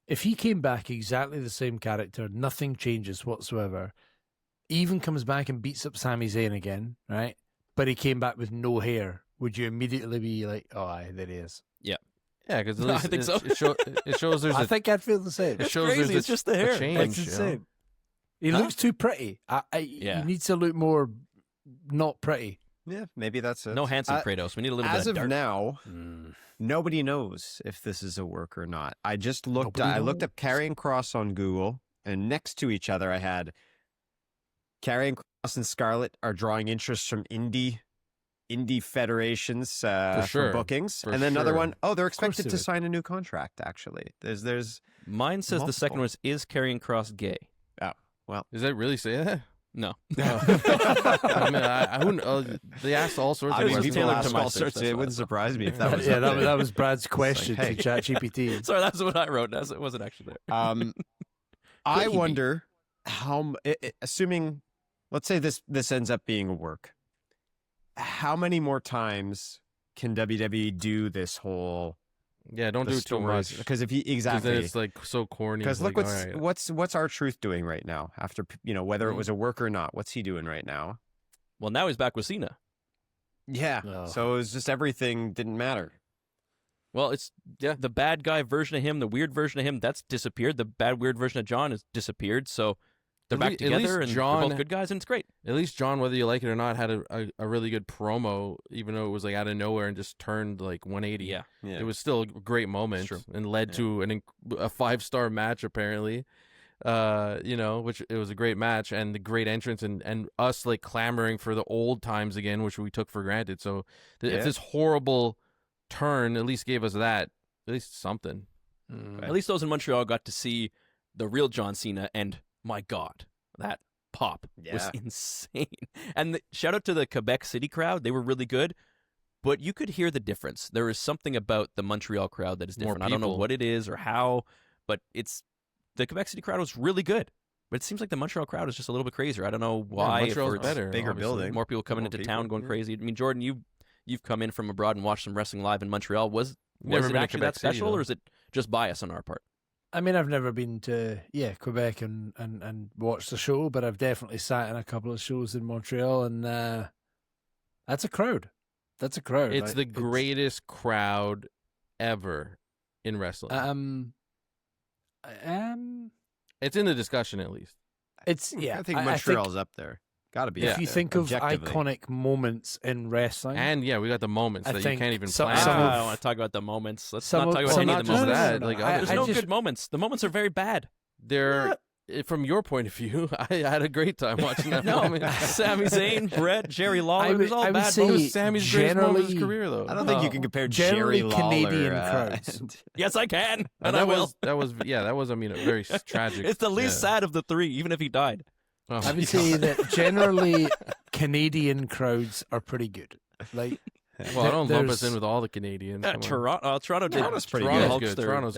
S1: If he came back exactly the same character, nothing changes whatsoever, even comes back and beats up Sami Zayn again, right? But he came back with no hair, would you immediately be like, oh, aye, there he is?
S3: Yeah.
S2: Yeah, because I think so. It shows there's
S1: I think I'd feel the same.
S3: It shows crazy. It's just the hair.
S2: Change,
S1: it's insane. He looks too pretty. He needs to look more not pretty.
S4: Yeah, maybe that's it.
S3: No handsome Kratos. We need a little bit of dark.
S4: As of now, nobody knows if this is a work or not. I just looked. I looked up Karrion Kross on Google, and next to each other, I had Karrion Kross and Scarlett are drawing interest from indie federations for bookings, and then another one. Oh, they're expected to sign a new contract. Actually, there's.
S3: Mine says the second one is Karrion Kross gay?
S4: Oh, well,
S2: does that really say that?
S3: No.
S2: I mean, they asked all sorts of questions.
S4: People ask all sorts. It wouldn't surprise me if that was.
S1: that was Brad's question to ChatGPT.
S3: Sorry, that's what I wrote. It wasn't actually there.
S4: I wonder how, assuming, let's say this ends up being a work. How many more times can WWE do this whole?
S2: Yeah, don't do it too much.
S4: Because if he exactly,
S2: it's so corny.
S4: Because look, what's R-Truth doing right now? After whether it was a work or not, what's he doing right now?
S3: Well, now he's back with Cena.
S4: Yeah. Oh. So it was just everything didn't matter.
S3: Well, it's the bad guy version of him, the weird version of him, that's disappeared. The bad weird version of John has disappeared. So they're back together, and they're both good guys, and it's great.
S2: At least John, whether you like it or not, had a really good promo, even though it was like out of nowhere and just turned like 180.
S3: Yeah.
S2: It was still a great moment and led to a 5-star match apparently. Which it was a great match and the great entrance and us like clamoring for the old times again, which we took for granted. So if this horrible turn at least gave us that, at least something.
S3: At least those in Montreal got to see the real John Cena, and my God, that pop was insane. And shout out to the Quebec City crowd; they were really good. But you could hear the difference. There is something about the Montreal crowd that is different. I don't know what it is or how, but the Quebec City crowd was really good. But it seems like the Montreal crowd is just a little bit crazier. I don't know why.
S2: Montreal's better,
S4: bigger building,
S3: more people coming into town, going crazy. I mean, Jordan, you've come in from abroad and watched some wrestling live in Montreal. Was it actually that special, or is it just bias on our part?
S1: I mean, I've never been to Quebec and watched the show, but I've definitely sat in a couple of shows in Montreal, and that's a crowd. That's a crowd.
S2: It's the greatest crowd ever in wrestling. It's in the discussion at least.
S1: It's
S4: I think Montreal's up there. Got to be.
S1: If you think of iconic moments in wrestling,
S2: and we got the moments that you can't even plan.
S3: I don't want to talk about the moments. Let's not talk about any of the moments. There's no good moments. The moments are very bad.
S2: They're from your point of view. I had a great time watching that moment.
S3: Sami Zayn, Brett, Jerry Lawler. It was all bad.
S2: It was Sami's greatest moment of his career, though.
S4: I don't think you can compare Jerry Lawler.
S1: Canadian crowds.
S3: Yes, I can, and
S2: that
S3: I will.
S2: That was a very tragic.
S3: It's the least sad of the three, even if he died.
S2: Oh,
S1: I would say that generally Canadian crowds are pretty good. Like,
S2: well, I don't lump us in with all the Canadians.
S3: Toronto's
S2: pretty good. Toronto's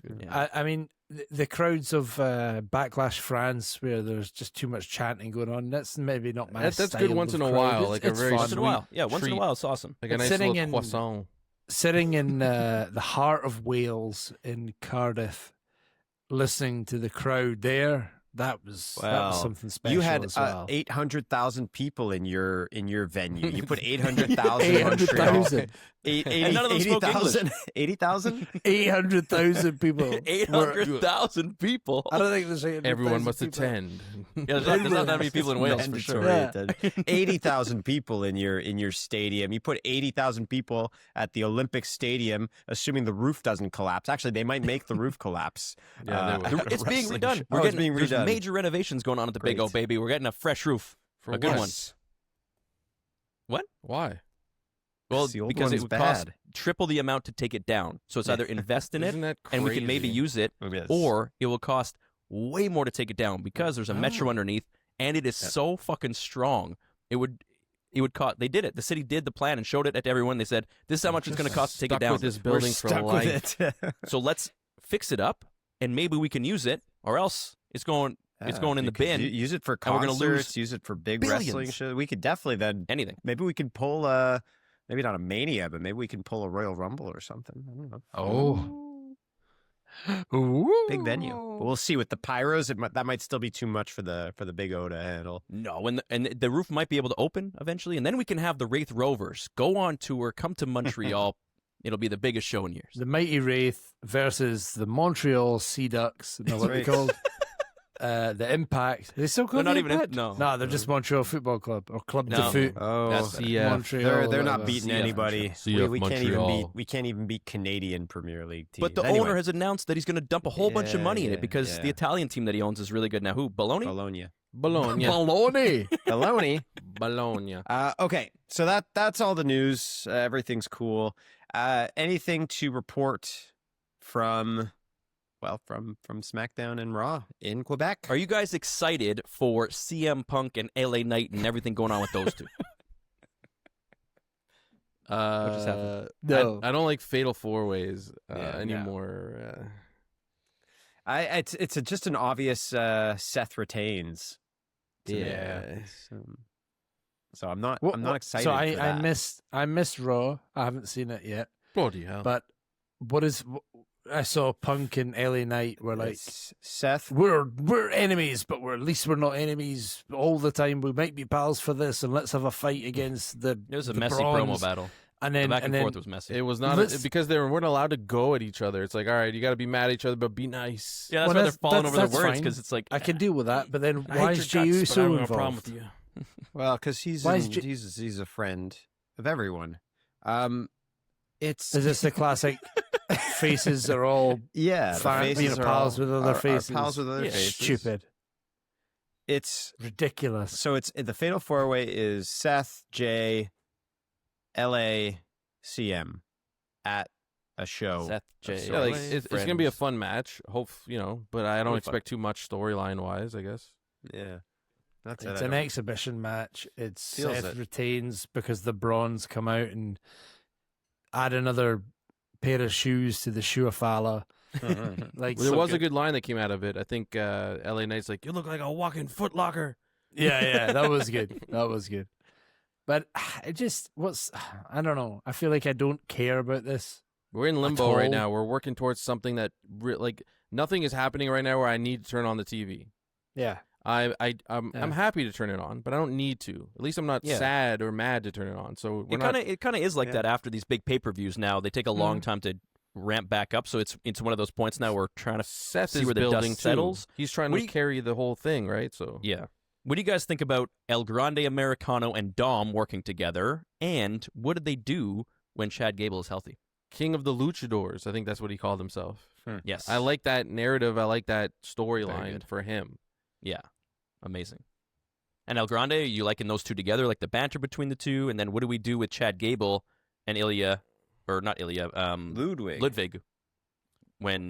S2: good.
S1: Yeah. I mean, the crowds of Backlash France, where there's just too much chanting going on. That's maybe not my
S2: That's
S1: style
S2: good once in a while, like a very
S3: once in a while. Yeah, once
S2: treat.
S3: in a while, it's awesome.
S2: Like a nice little croissant.
S1: Sitting in the heart of Wales in Cardiff, listening to the crowd there. That was something special.
S4: You had
S1: as well.
S4: 800,000 people in your venue. You put 800,000 in Montreal.
S3: 80, and none of them spoke English.
S4: 80,000?
S1: 800,000 people.
S3: 800,000 people.
S1: I don't think there's 800,000
S2: Everyone must
S1: people.
S2: attend.
S3: There's not that many people in Wales for sure.
S1: Yeah.
S4: 80,000 people in your stadium. You put 80,000 people at the Olympic Stadium, assuming the roof doesn't collapse. Actually, they might make the roof collapse.
S3: It's being redone.
S4: It's being redone.
S3: There's major renovations going on at the Big O, baby. We're getting a fresh roof.
S2: For
S3: a good
S2: what?
S3: one. What?
S2: Why?
S3: Well,
S4: the old
S3: because it
S4: one's
S3: would
S4: bad.
S3: cost triple the amount to take it down. So it's either invest in it,
S2: Isn't that
S3: and we can maybe
S2: crazy?
S3: use it, or it will cost way more to take it down because there's a metro underneath, and it is so fucking strong. It would cost. They did it. The city did the plan and showed it to everyone. They said, "This is how much it's going to cost to take it down."
S2: With this building for life.
S3: So let's fix it up, and maybe we can use it, or else it's going. It's going in the bin.
S4: Use it for
S3: and we're
S4: concerts.
S3: gonna lose
S4: Use it for big
S3: billions.
S4: wrestling shows. We could definitely then
S3: Anything.
S4: Maybe we could pull maybe not a Mania, but maybe we can pull a Royal Rumble or something. I don't know.
S1: Ooh.
S4: Big venue. But we'll see with the pyros. That might still be too much for the Big O to handle.
S3: No, and the roof might be able to open eventually, and then we can have the Wraith Rovers go on tour, come to Montreal. It'll be the biggest show in years.
S1: The Mighty Wraith versus the Montreal Sea Ducks. Know what they're called? The Impact. Are they still called
S3: They're not
S1: the
S3: even
S1: Impact?
S3: no.
S1: They're just Montreal Football Club or Club de
S3: No.
S1: Foot.
S4: Oh,
S3: That's
S1: Montreal.
S4: they're not
S1: whatever.
S4: beating
S3: CF
S4: anybody.
S2: Montreal.
S4: We can't even beat Canadian Premier League teams.
S3: But the
S4: Anyway,
S3: owner has announced that he's going to dump a whole bunch of money in it because
S4: yeah.
S3: the Italian team that he owns is really good now. Who? Bologna?
S4: Bologna.
S2: Bologna.
S1: Bologna.
S4: Bologna.
S2: Bologna.
S4: Okay, so that's all the news. Everything's cool. Anything to report from SmackDown and Raw in Quebec?
S3: Are you guys excited for CM Punk and LA Knight and everything going on with those two? What just happened?
S1: No.
S2: I don't like Fatal 4-Ways
S4: Yeah,
S2: anymore.
S4: It's just an obvious Seth retains. to me.
S2: Yeah.
S4: So I'm not excited.
S1: So
S4: for
S1: I
S4: that.
S1: missed Raw. I haven't seen it yet.
S2: Bloody hell.
S1: But I saw Punk and LA Knight were like,
S4: Seth.
S1: we're enemies, but at least we're not enemies all the time. We might be pals for this, and let's have a fight against the.
S3: It was a
S1: the
S3: messy
S1: Bronze.
S3: promo battle.
S1: And
S3: The
S1: then
S3: back and forth was messy.
S2: It was not because they weren't allowed to go at each other. It's like, all right, you got to be mad at each other, but be nice.
S3: Yeah, that's why they're falling over their words, because it's like
S1: I can deal with that. But then
S2: I
S1: why
S2: hate
S1: is
S2: your
S1: JU
S2: guts, but I
S1: so
S2: don't have a
S1: involved?
S2: problem with you.
S4: Well, because he's a friend of everyone. It's
S1: Is this the classic faces are all
S4: yeah, the faces are
S1: pals
S4: all-
S1: with other
S4: are
S1: faces?
S4: pals with other
S3: Yeah,
S4: faces.
S1: Stupid,
S4: It's
S1: ridiculous.
S4: so it's the fatal four way is Seth, Jay, LA, CM at a show.
S3: Seth, Jay.
S4: So
S2: Yeah, like
S4: Friends.
S2: it's gonna be a fun match. But I don't
S3: Really
S2: expect too much storyline wise. I guess.
S4: Yeah, that's
S1: It's
S4: it.
S1: an exhibition match. It's
S4: Feels
S1: Seth
S4: it.
S1: retains because the Bronze come out and add another pair of shoes to the shoe-a-falla. Like
S2: There was a good line that came out of it. I think LA Knight's like, "You look like a walking footlocker."
S1: yeah, that was good. That was good. But it just I don't know. I feel like I don't care about this.
S2: We're in limbo
S1: all.
S2: right now. We're working towards something that like nothing is happening right now where I need to turn on the TV.
S1: Yeah.
S2: I'm
S1: Yeah.
S2: happy to turn it on, but I don't need to. At least I'm not
S3: Yeah.
S2: sad or mad to turn it on. So we're
S3: It kind of is like
S4: Yeah.
S3: that after these big pay-per-views. Now they take a long time to ramp back up, so it's one of those points now we're trying to
S2: Seth
S3: see
S2: is
S3: where the
S2: building
S3: dust
S2: too.
S3: settles.
S2: He's trying
S3: What
S2: to
S3: do you-
S2: carry the whole thing, right? So
S3: Yeah. What do you guys think about El Grande Americano and Dom working together? And what did they do when Chad Gable is healthy?
S2: King of the Luchadors, I think that's what he called himself.
S3: Yes.
S2: I like that narrative. I like that
S3: Very
S2: storyline
S3: good.
S2: for him.
S3: Yeah. Amazing. And El Grande, are you liking those two together, like the banter between the two? And then what do we do with Chad Gable and Ilya, or not Ilya, Ludwig, when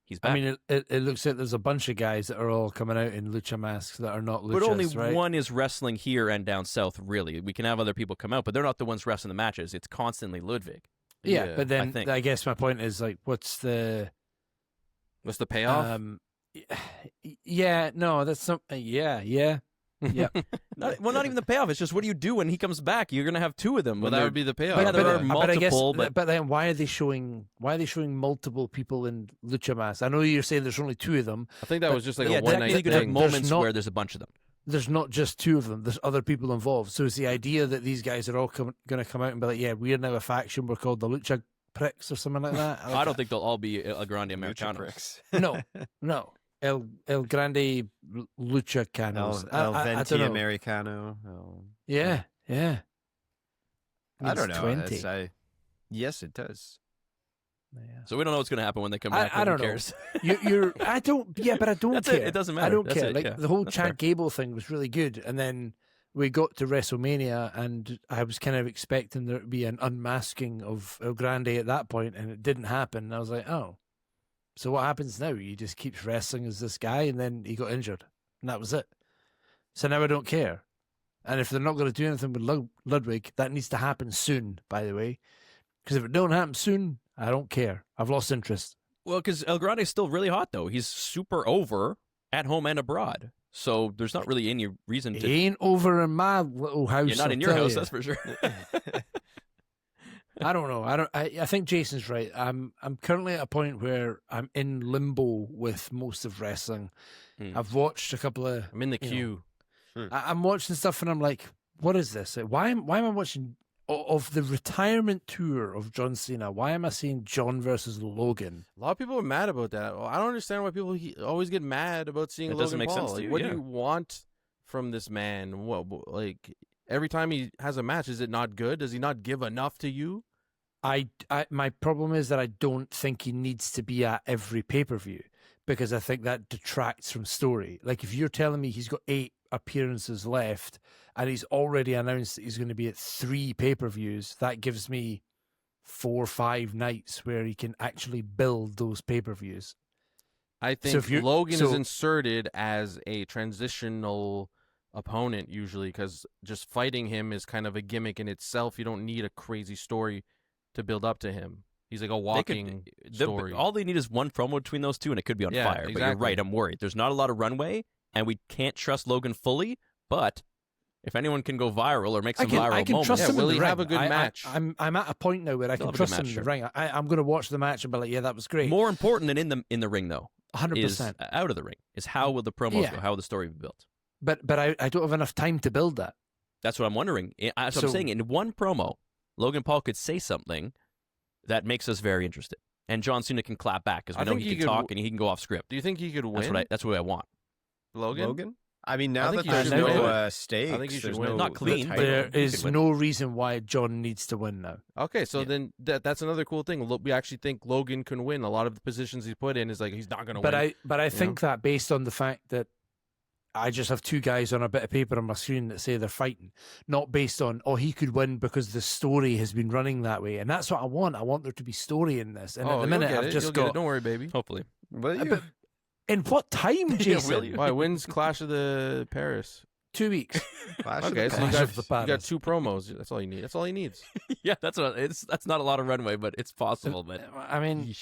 S3: he's back?
S1: I mean, it looks like there's a bunch of guys that are all coming out in lucha masks that are not luchas,
S3: but only
S1: right?
S3: one is wrestling here and down south, really. We can have other people come out, but they're not the ones wrestling the matches. It's constantly Ludwig.
S1: Yeah, but then
S3: think.
S1: I guess my point is like, what's the
S2: What's the payoff?
S1: Yeah, no, that's some. Yeah.
S3: Not even the payoff. It's just what do you do when he comes back? You're going to have two of them.
S2: well,
S3: when
S2: that
S3: they're-
S2: would be the payoff.
S3: But there are
S1: I guess,
S3: multiple, but-
S1: then why are they showing multiple people in lucha masks? I know you're saying there's only two of them.
S2: I think that was just like
S3: yeah,
S2: a one
S3: technically
S2: night
S3: you could have
S2: thing.
S3: moments
S1: not-
S3: where there's a bunch of them.
S1: There's not just two of them. There's other people involved. So it's the idea that these guys are all going to come out and be like, yeah, we're now a faction. We're called the Lucha Pricks or something like that.
S3: I don't think they'll all be El Grande
S4: Lucha
S3: Americano.
S4: pricks.
S1: No. El Grande Lucha Canos.
S4: El
S1: I
S4: Venti
S1: don't know.
S4: Americano.
S1: Yeah.
S4: I don't
S1: It's
S4: know.
S1: 20.
S4: Yes, it does.
S1: Yeah.
S3: So we don't know what's going to happen when they come back.
S1: I don't
S3: Who
S1: know.
S3: cares?
S1: You're. I don't. Yeah, but I don't
S3: That's
S1: care.
S3: it. It doesn't matter.
S1: I don't
S3: That's
S1: care.
S3: it,
S1: Like
S3: yeah.
S1: the whole
S3: That's
S1: Chad
S3: fair.
S1: Gable thing was really good, and then we got to WrestleMania, and I was kind of expecting there to be an unmasking of El Grande at that point, and it didn't happen. And I was like, oh, so what happens now? He just keeps wrestling as this guy, and then he got injured, and that was it. So now I don't care. And if they're not going to do anything with Ludwig, that needs to happen soon. By the way, because if it don't happen soon, I don't care. I've lost interest.
S3: Well, because El Grande is still really hot, though. He's super over at home and abroad. So there's not really any reason to.
S1: He ain't over in my little house.
S3: You're not
S1: I'll
S3: in your
S1: tell
S3: house,
S1: you.
S3: that's for sure.
S1: I don't know. I think Jason's right. I'm currently at a point where I'm in limbo with most of wrestling. I've watched a couple of.
S2: I'm in the
S1: you
S2: queue.
S1: I'm watching stuff and I'm like, what is this? Why am I watching of the retirement tour of John Cena? Why am I seeing John versus Logan?
S2: A lot of people are mad about that. Well, I don't understand why people always get mad about seeing
S3: It
S2: Logan
S3: doesn't make
S2: Paul.
S3: sense to
S2: Like,
S3: you,
S2: what
S3: yeah.
S2: do you want from this man? What like every time he has a match, is it not good? Does he not give enough to you?
S1: My problem is that I don't think he needs to be at every pay-per-view because I think that detracts from story. Like if you're telling me he's got 8 appearances left and he's already announced that he's going to be at 3 pay-per-views, that gives me 4 or 5 nights where he can actually build those pay-per-views.
S2: I
S1: So
S2: think
S1: if you're-
S2: Logan is
S1: so-
S2: inserted as a transitional opponent usually because just fighting him is kind of a gimmick in itself. You don't need a crazy story to build up to him. He's like a walking story.
S3: All they need is one promo between those two, and it could be on
S2: Yeah,
S3: fire. But you're
S2: exactly.
S3: right. I'm worried. There's not a lot of runway, and we can't trust Logan fully. But if anyone can go viral or make some viral
S1: I can
S3: moments,
S1: trust
S2: Yeah,
S1: him
S2: will
S1: in
S2: he
S1: the
S2: have
S1: ring.
S2: a good match?
S1: I'm at a point now where I
S3: He'll
S1: can
S3: have a good
S1: trust him
S3: match,
S1: in
S3: sure.
S1: the ring. I'm going to watch the match and be like, yeah, that was great.
S3: more important than in the ring, though,
S1: 100%.
S3: is out of the ring. Is how will the promos
S1: Yeah.
S3: go? How will the story be built?
S1: But I don't have enough time to build that.
S3: That's what I'm wondering. That's what I'm
S1: So-
S3: saying. In one promo, Logan Paul could say something that makes us very interested. And John Cena can clap back because we know he can talk and he can go off script.
S2: Do you think he could win?
S3: That's what I want.
S2: Logan?
S4: I mean, now that
S2: he
S4: there's
S2: should
S4: no
S2: win.
S4: stakes,
S2: I think he should
S4: there's
S2: win.
S4: no
S3: Not clean,
S4: title.
S1: There
S3: he
S1: is
S3: could win.
S1: no reason why John needs to win now.
S2: Okay, so then that's another cool thing. We actually think Logan can win. A lot of the positions he's put in is like he's not going to win.
S1: But I think that based on the fact that I just have two guys on a bit of paper on my screen that say they're fighting, not based on, he could win because the story has been running that way. And that's what I want. I want there to be story in this. And at the minute, I've just got...
S2: Don't worry, baby.
S3: Hopefully.
S4: Will you?
S1: But in what time, Jason?
S2: Why? When's Clash of the Paris?
S1: 2 weeks.
S2: Okay, so you got 2 promos. That's all you need. That's all he needs.
S3: Yeah, that's not a lot of runway, but it's possible. But
S1: I mean,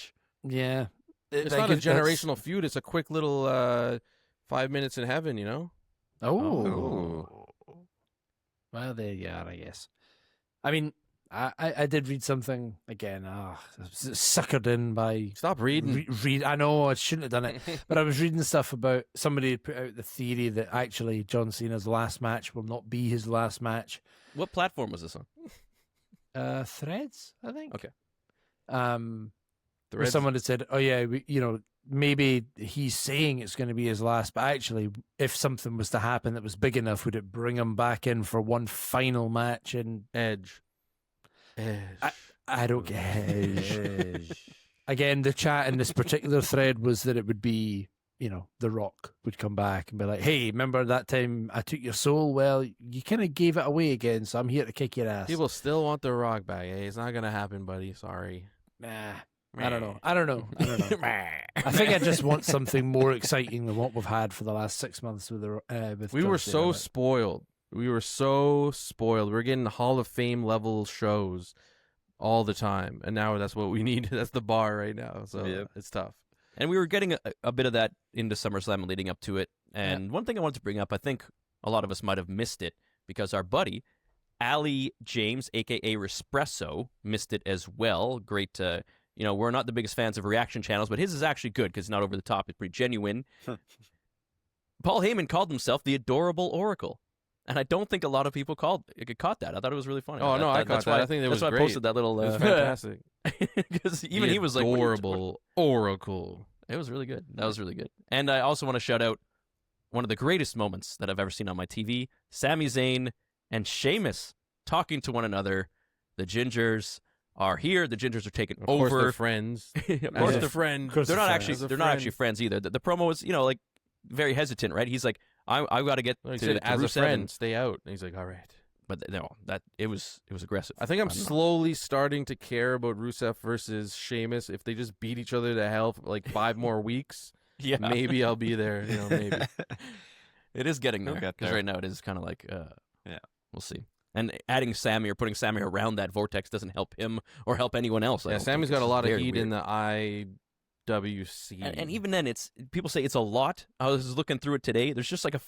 S1: yeah.
S2: It's not a generational feud. It's a quick little 5 minutes in heaven,
S1: Oh. Well, there you are, I guess. I mean, I did read something again. Suckered in by.
S2: Stop reading.
S1: I know I shouldn't have done it, but I was reading stuff about somebody had put out the theory that actually John Cena's last match will not be his last match.
S3: What platform was this on?
S1: Threads, I think.
S3: Okay.
S1: Where someone had said, "Oh yeah, maybe he's saying it's going to be his last, but actually, if something was to happen that was big enough, would it bring him back in for one final match?" And
S2: Edge.
S1: I don't get Edge. Again, the chat in this particular thread was that it would be, The Rock would come back and be like, "Hey, remember that time I took your soul? Well, you kind of gave it away again, so I'm here to kick your ass."
S2: People still want The Rock back. Hey, it's not going to happen, buddy. Sorry.
S1: Nah. I don't know. I think I just want something more exciting than what we've had for the last 6 months with
S2: We were so spoiled. We were getting Hall of Fame level shows all the time, and now that's what we need. That's the bar right now. So It's tough.
S3: And we were getting a bit of that into SummerSlam leading up to it. And one thing I wanted to bring up, I think a lot of us might have missed it because our buddy Ali James, aka Respresso, missed it as well. Great. We're not the biggest fans of reaction channels, but his is actually good because it's not over the top. It's pretty genuine. Paul Heyman called himself the Adorable Oracle. And I don't think a lot of people caught that. I thought it was really funny.
S2: Oh, no, I caught that. I think that's why
S3: I posted that little...
S2: It was fantastic.
S3: Because even he was like...
S2: Adorable Oracle.
S3: It was really good. That was really good. And I also want to shout out one of the greatest moments that I've ever seen on my TV. Sami Zayn and Sheamus talking to one another. The Gingers are here. The Gingers are taking over.
S2: Of course they're friends.
S3: Of course they're
S2: friends.
S3: They're not actually friends either. The promo was, very hesitant, right? He's like, I got to get to
S2: said, as a
S3: Rusev
S2: friend,
S3: and...
S2: stay out. And he's like, all right.
S3: But no, it was aggressive.
S2: I think I'm slowly starting to care about Rusev versus Sheamus. If they just beat each other to hell for like 5 more weeks, maybe I'll be there. Maybe.
S3: It is getting there. Because right now it is kind of like, we'll see. And adding Sami or putting Sami around that vortex doesn't help him or help anyone else.
S2: Yeah, Sami's got a lot of heat in the IWC.
S3: And even then, people say it's a lot. I was looking through it today. There's just like, a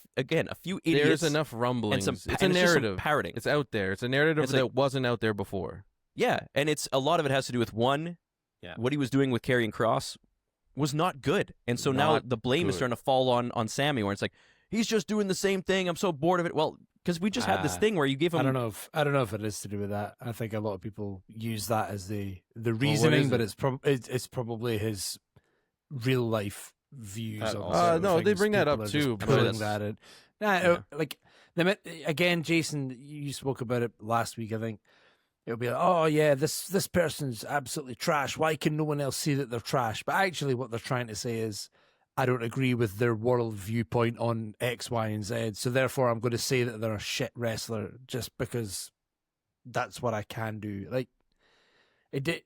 S3: few idiots.
S2: There's enough rumblings.
S3: And
S2: it's a narrative.
S3: Parroting.
S2: It's out there. It's a narrative that wasn't out there before.
S3: Yeah, and a lot of it has to do with what he was doing with Karrion Kross was not good. And so now the blame is starting to fall on Sami, where it's like, he's just doing the same thing. I'm so bored of it. Well, because we just had this thing where you gave him...
S1: I don't know if it is to do with that. I think a lot of people use that as the reasoning, but it's probably his real life views.
S2: No, they bring that up too.
S1: Putting that in. Again, Jason, you spoke about it last week. I think it'll be like, oh yeah, this person's absolutely trash. Why can no one else see that they're trash? But actually, what they're trying to say is, I don't agree with their world viewpoint on X, Y, and Z. So therefore, I'm going to say that they're a shit wrestler just because that's what I can do. Like,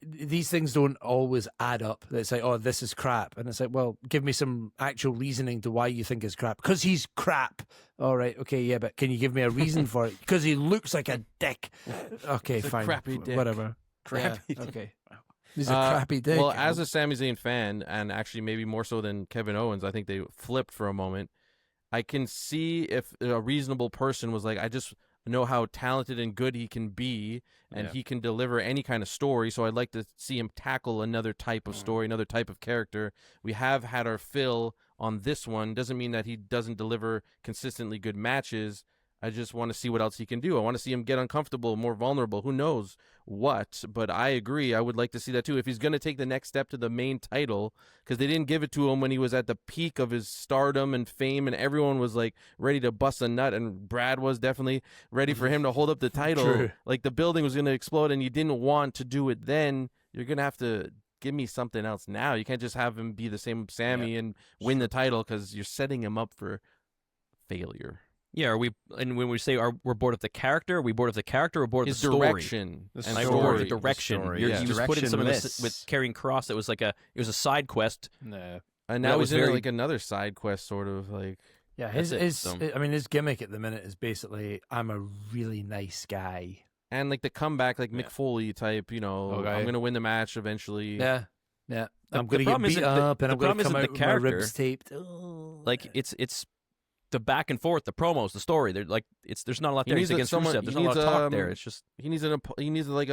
S1: these things don't always add up. It's like, oh, this is crap. And it's like, well, give me some actual reasoning to why you think it's crap. Because he's crap. All right, okay, yeah, but can you give me a reason for it? Because he looks like a dick. Okay,
S2: it's
S1: fine.
S2: A crappy dick.
S1: Whatever.
S4: Crappy
S1: dick. Okay. He's a crappy dick.
S2: Well, as a Sami Zayn fan, and actually maybe more so than Kevin Owens, I think they flipped for a moment. I can see if a reasonable person was like, I just know how talented and good he can be, and he can deliver any kind of story, so I'd like to see him tackle another type of story, another type of character. We have had our fill on this one. Doesn't mean that he doesn't deliver consistently good matches. I just want to see what else he can do. I want to see him get uncomfortable, more vulnerable. Who knows what? But I agree. I would like to see that too. If he's going to take the next step to the main title, because they didn't give it to him when he was at the peak of his stardom and fame, and everyone was like ready to bust a nut, and Brad was definitely ready for him to hold up the title.
S1: True.
S2: Like the building was going to explode, and you didn't want to do it then. You're going to have to give me something else now. You can't just have him be the same Sami and win the title, because you're setting him up for failure.
S3: Yeah, and when we say we're bored of the character, are we bored of the character or bored of
S2: His
S3: the story?
S2: direction.
S4: The
S3: I'm
S4: story.
S3: bored of the
S4: The
S3: direction.
S4: story,
S3: He
S4: yeah.
S3: was put in something with
S4: Directionless.
S3: Karrion Kross that was like it was a side quest.
S1: No.
S2: And
S3: That
S2: now
S3: was
S2: he's in
S3: very-
S2: like another side quest, sort of like.
S1: Yeah,
S3: That's
S1: his
S3: it, so.
S1: I mean, his gimmick at the minute is basically, I'm a really nice guy.
S2: And like the comeback, like
S1: Yeah.
S2: Mick Foley type, you know,
S1: Okay.
S2: I'm going to win the match eventually.
S1: Yeah. I'm
S3: The
S1: going to get
S3: problem
S1: beat
S3: isn't the-
S1: up, and
S3: the
S1: I'm going
S3: problem
S1: to come
S3: isn't
S1: out
S3: the
S1: with my
S3: character.
S1: ribs taped. Oh.
S3: Like it's the back and forth, the promos, the story. They're like there's not a lot
S2: He
S3: there.
S2: needs
S3: He's against
S2: someone-
S3: Rusev. There's
S2: he
S3: not a lot of
S2: needs,
S3: talk there. It's just
S2: He needs like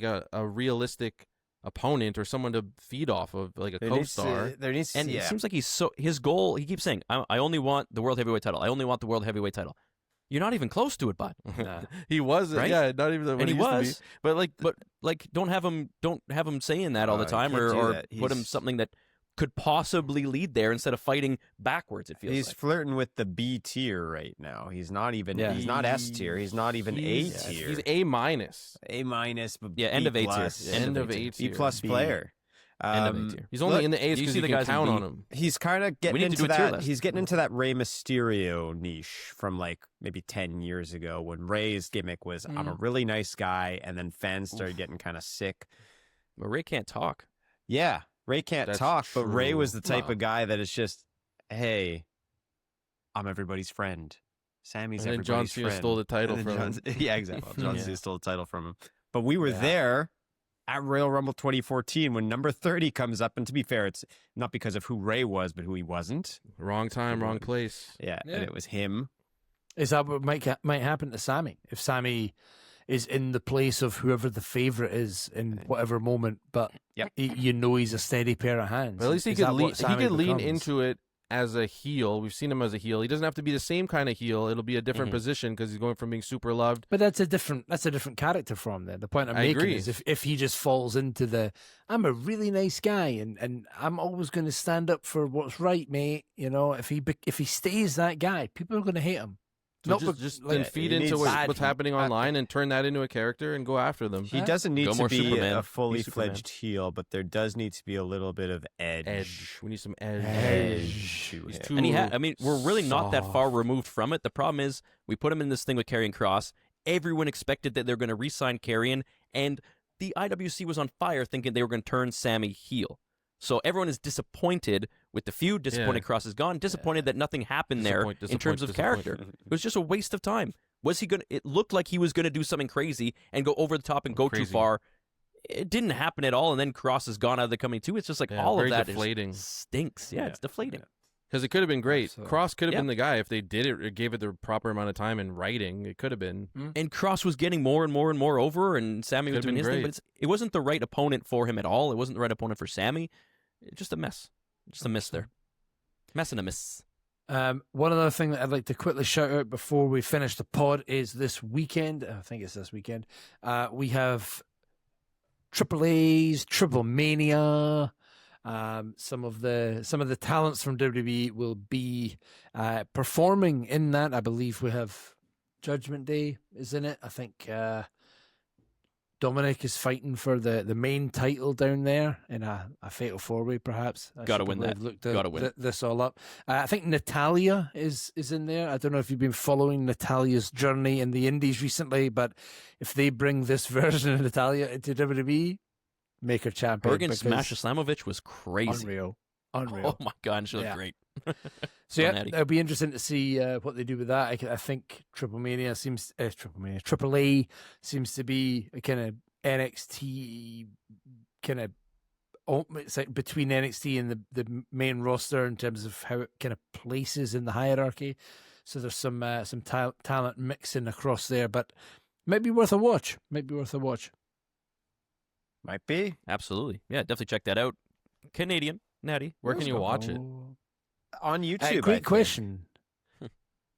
S2: a realistic opponent or someone to feed off of, like a co-star.
S4: There needs to,
S3: and
S4: yeah.
S3: it seems like his goal. He keeps saying, "I only want the world heavyweight title. I only want the world heavyweight title." You're not even close to it, bud.
S1: Nah.
S2: He was,
S3: Right?
S2: yeah, not even what
S3: And he
S2: used to be.
S3: was,
S2: But like,
S3: but like don't have him saying that all the
S4: You
S3: time,
S4: can't do
S3: or
S4: that.
S3: put him
S4: He's-
S3: something that could possibly lead there instead of fighting backwards. It feels
S4: He's
S3: like.
S4: flirting with the B tier right now. He's not even.
S1: Yeah.
S4: He's not S tier. He's not even A
S2: he's-
S4: tier.
S2: He's A minus.
S4: A minus, but
S3: Yeah, end
S4: B
S3: of A tier.
S4: plus.
S2: End of A
S4: B
S2: tier.
S4: plus
S1: B.
S4: player.
S3: End of A tier.
S2: He's only
S4: Look,
S2: in the A's
S3: you
S2: because
S3: see
S2: you
S3: the
S2: can
S3: guys in
S2: count
S3: B.
S2: on him.
S4: He's kind of getting
S3: need to
S4: into
S3: do a tier
S4: that.
S3: list.
S4: He's getting into that Rey Mysterio niche from like maybe 10 years ago when Rey's gimmick was I'm a really nice guy, and then fans started getting kind of sick.
S3: But Ray can't talk.
S4: Yeah, Rey can't
S2: That's
S4: talk, but Rey
S2: true.
S4: was the type
S1: Well.
S4: of guy that is just, hey, I'm everybody's friend. Sammy's
S2: And then John
S4: everybody's
S2: Cena
S4: friend.
S2: stole the title
S4: And then
S2: from him.
S4: Yeah, exactly. John
S3: Yeah.
S4: Cena stole the title from him. But we were
S1: Yeah.
S4: there at Royal Rumble 2014 when number 30 comes up. And to be fair, it's not because of who Rey was, but who he wasn't.
S2: Wrong time, wrong place.
S4: Yeah,
S1: Yeah.
S4: and it was him.
S1: Is that what might happen to Sami? If Sami is in the place of whoever the favorite is in whatever moment, but
S4: Yep.
S1: you know he's a steady pair of hands.
S2: But at least he
S1: Is
S2: could
S1: that what
S2: he
S1: Sami
S2: could lean
S1: becomes?
S2: into it as a heel. We've seen him as a heel. He doesn't have to be the same kind of heel. It'll be a different
S3: Mhm.
S2: position because he's going from being super loved.
S1: But that's a different character from there. The point I'm
S2: I
S1: making
S2: agree.
S1: is if he just falls into the I'm a really nice guy and I'm always going to stand up for what's right, mate. You know, if he stays that guy, people are going to hate him.
S2: So
S1: Not
S2: just
S1: like-
S2: then feed
S4: he
S2: into
S4: needs-
S2: what's happening online and turn that into a character and go after them.
S4: He doesn't need
S3: Go
S4: to
S3: more
S4: be
S3: Superman.
S4: a fully
S3: Be Superman.
S4: fledged heel, but there does need to be a little bit of edge.
S2: Edge. We need some edge.
S1: Edge.
S4: to
S2: He's
S4: him.
S2: too-
S3: And I mean, we're really not that far
S1: soft.
S3: removed from it. The problem is, we put him in this thing with Karrion Kross. Everyone expected that they're going to re-sign Karrion, and the IWC was on fire thinking they were going to turn Sami heel. So everyone is disappointed with the feud, disappointed Kross is gone, disappointed that nothing happened there in terms of character. It was just a waste of time. Was he going to, it looked like he was going to do something crazy and go over the top and go too
S2: Crazy.
S3: far. It didn't happen at all, and then Kross is gone out of the company too. It's just like
S2: Yeah,
S3: all of
S2: very
S3: that
S2: deflating.
S3: stinks. Yeah, it's deflating.
S2: Because it could have been great.
S1: So-
S2: Cross could have
S3: Yeah.
S2: been the guy if they did it or gave it the proper amount of time in writing. It could have been.
S3: And Kross was getting more and more and more over, and Sami was
S2: Could've
S3: doing
S2: been
S3: his thing,
S2: great.
S3: but it wasn't the right opponent for him at all. It wasn't the right opponent for Sami. Just a mess. Just a miss there. Mess and a miss.
S1: One other thing that I'd like to quickly shout out before we finish the pod is this weekend. I think it's this weekend. We have AAA's TripleMania. Some of the talents from WWE will be performing in that. I believe we have Judgment Day is in it. I think Dominic is fighting for the main title down there in a fatal four-way, perhaps. I
S3: Gotta
S1: should
S3: win
S1: probably
S3: that.
S1: have looked
S3: Gotta win.
S1: this all up. I think Natalia is in there. I don't know if you've been following Natalia's journey in the Indies recently, but if they bring this version of Natalia into WWE, make her champion.
S3: Bergen
S1: because
S3: Smash Islamovich was crazy.
S1: Unreal.
S3: Oh my god, she looked
S1: Yeah.
S3: great.
S1: So yeah,
S3: Natty.
S1: it'll be interesting to see what they do with that. I think AAA seems to be a kind of NXT kind of it's like between NXT and the main roster in terms of how it kind of places in the hierarchy. So there's some talent mixing across there, but might be worth a watch.
S4: Might be.
S3: Absolutely. Yeah, definitely check that out. Canadian, Natty.
S2: Where can you watch it?
S4: On YouTube. I
S1: Great
S4: think.
S1: question.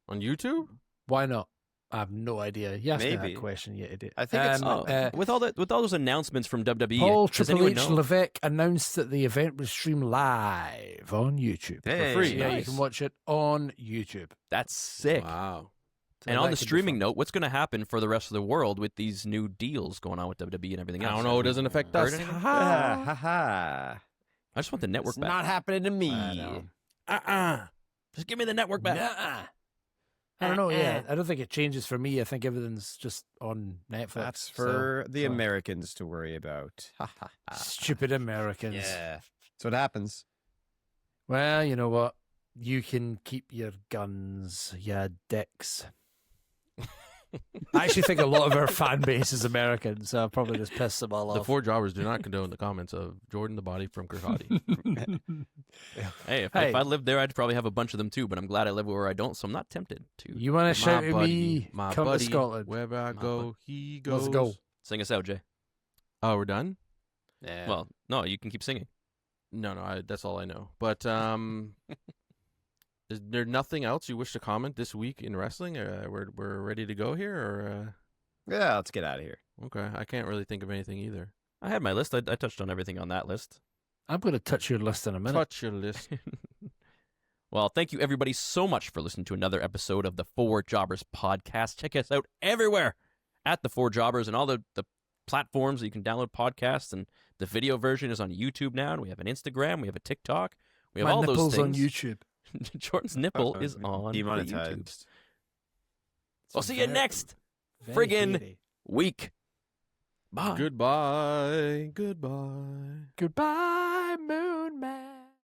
S2: On YouTube?
S1: Why not? I have no idea. You asked me
S4: Maybe.
S1: that question, you idiot.
S4: I think it's
S3: with all those announcements from WWE,
S1: Paul
S3: does
S1: Triple
S3: anyone
S1: H
S3: know?
S1: Levesque announced that the event was streamed live on YouTube
S4: Hey,
S1: for free. Yeah, you
S3: nice.
S1: can watch it on YouTube.
S3: That's sick.
S2: Wow.
S1: So
S3: And on
S1: that
S3: the
S1: could be
S3: streaming
S1: fun.
S3: note, what's going to happen for the rest of the world with these new deals going on with WWE and everything
S2: I
S3: else?
S2: don't know. It doesn't affect
S3: Heard
S2: us.
S3: anything?
S4: Ha ha ha.
S3: I just want the network
S4: It's
S3: back.
S4: not happening to me.
S1: I know.
S3: Just give me the network back.
S1: Nuh-uh. I don't know. Yeah, I don't think it changes for me. I think everything's just on Netflix.
S4: That's for the
S1: so-
S4: Americans to worry about. Ha ha ha.
S1: Stupid Americans.
S4: Yeah. That's what happens.
S1: Well, you know what? You can keep your guns, ya dicks. I actually think a lot of our fan base is American, so I'll probably just piss them all
S2: The
S1: off.
S2: four jobbers do not condone the comments of Jordan the Body from Kirkcaldy.
S3: Hey, if
S1: Hey.
S3: I lived there, I'd probably have a bunch of them too, but I'm glad I live where I don't, so I'm not tempted to.
S1: You want to shout at me?
S2: my
S1: Come
S2: buddy,
S1: to Scotland.
S2: wherever I
S3: My
S2: go, he goes.
S1: Let's go.
S3: Sing us out, Jay.
S2: Oh, we're done?
S4: Yeah.
S3: Well, no, you can keep singing.
S2: No, that's all I know. But is there nothing else you wish to comment this week in wrestling? We're ready to go here,
S4: yeah, let's get out of here.
S2: okay? I can't really think of anything either.
S3: I had my list. I touched on everything on that list.
S1: I'm going to touch your list in a minute.
S2: Touch your list.
S3: Well, thank you everybody so much for listening to another episode of the Four Jobbers podcast. Check us out everywhere at the Four Jobbers and all the platforms that you can download podcasts. And the video version is on YouTube now. And we have an Instagram. We have a TikTok. We have
S1: My
S3: all those
S1: nipples
S3: things.
S1: on YouTube.
S3: Jordan's nipple is on the YouTube.
S4: Demonetized.
S3: We'll see you
S1: Very-
S3: next
S1: very
S3: friggin'
S1: hairy.
S3: week. Bye.
S2: Goodbye. Goodbye.
S1: Goodbye, Moon Man.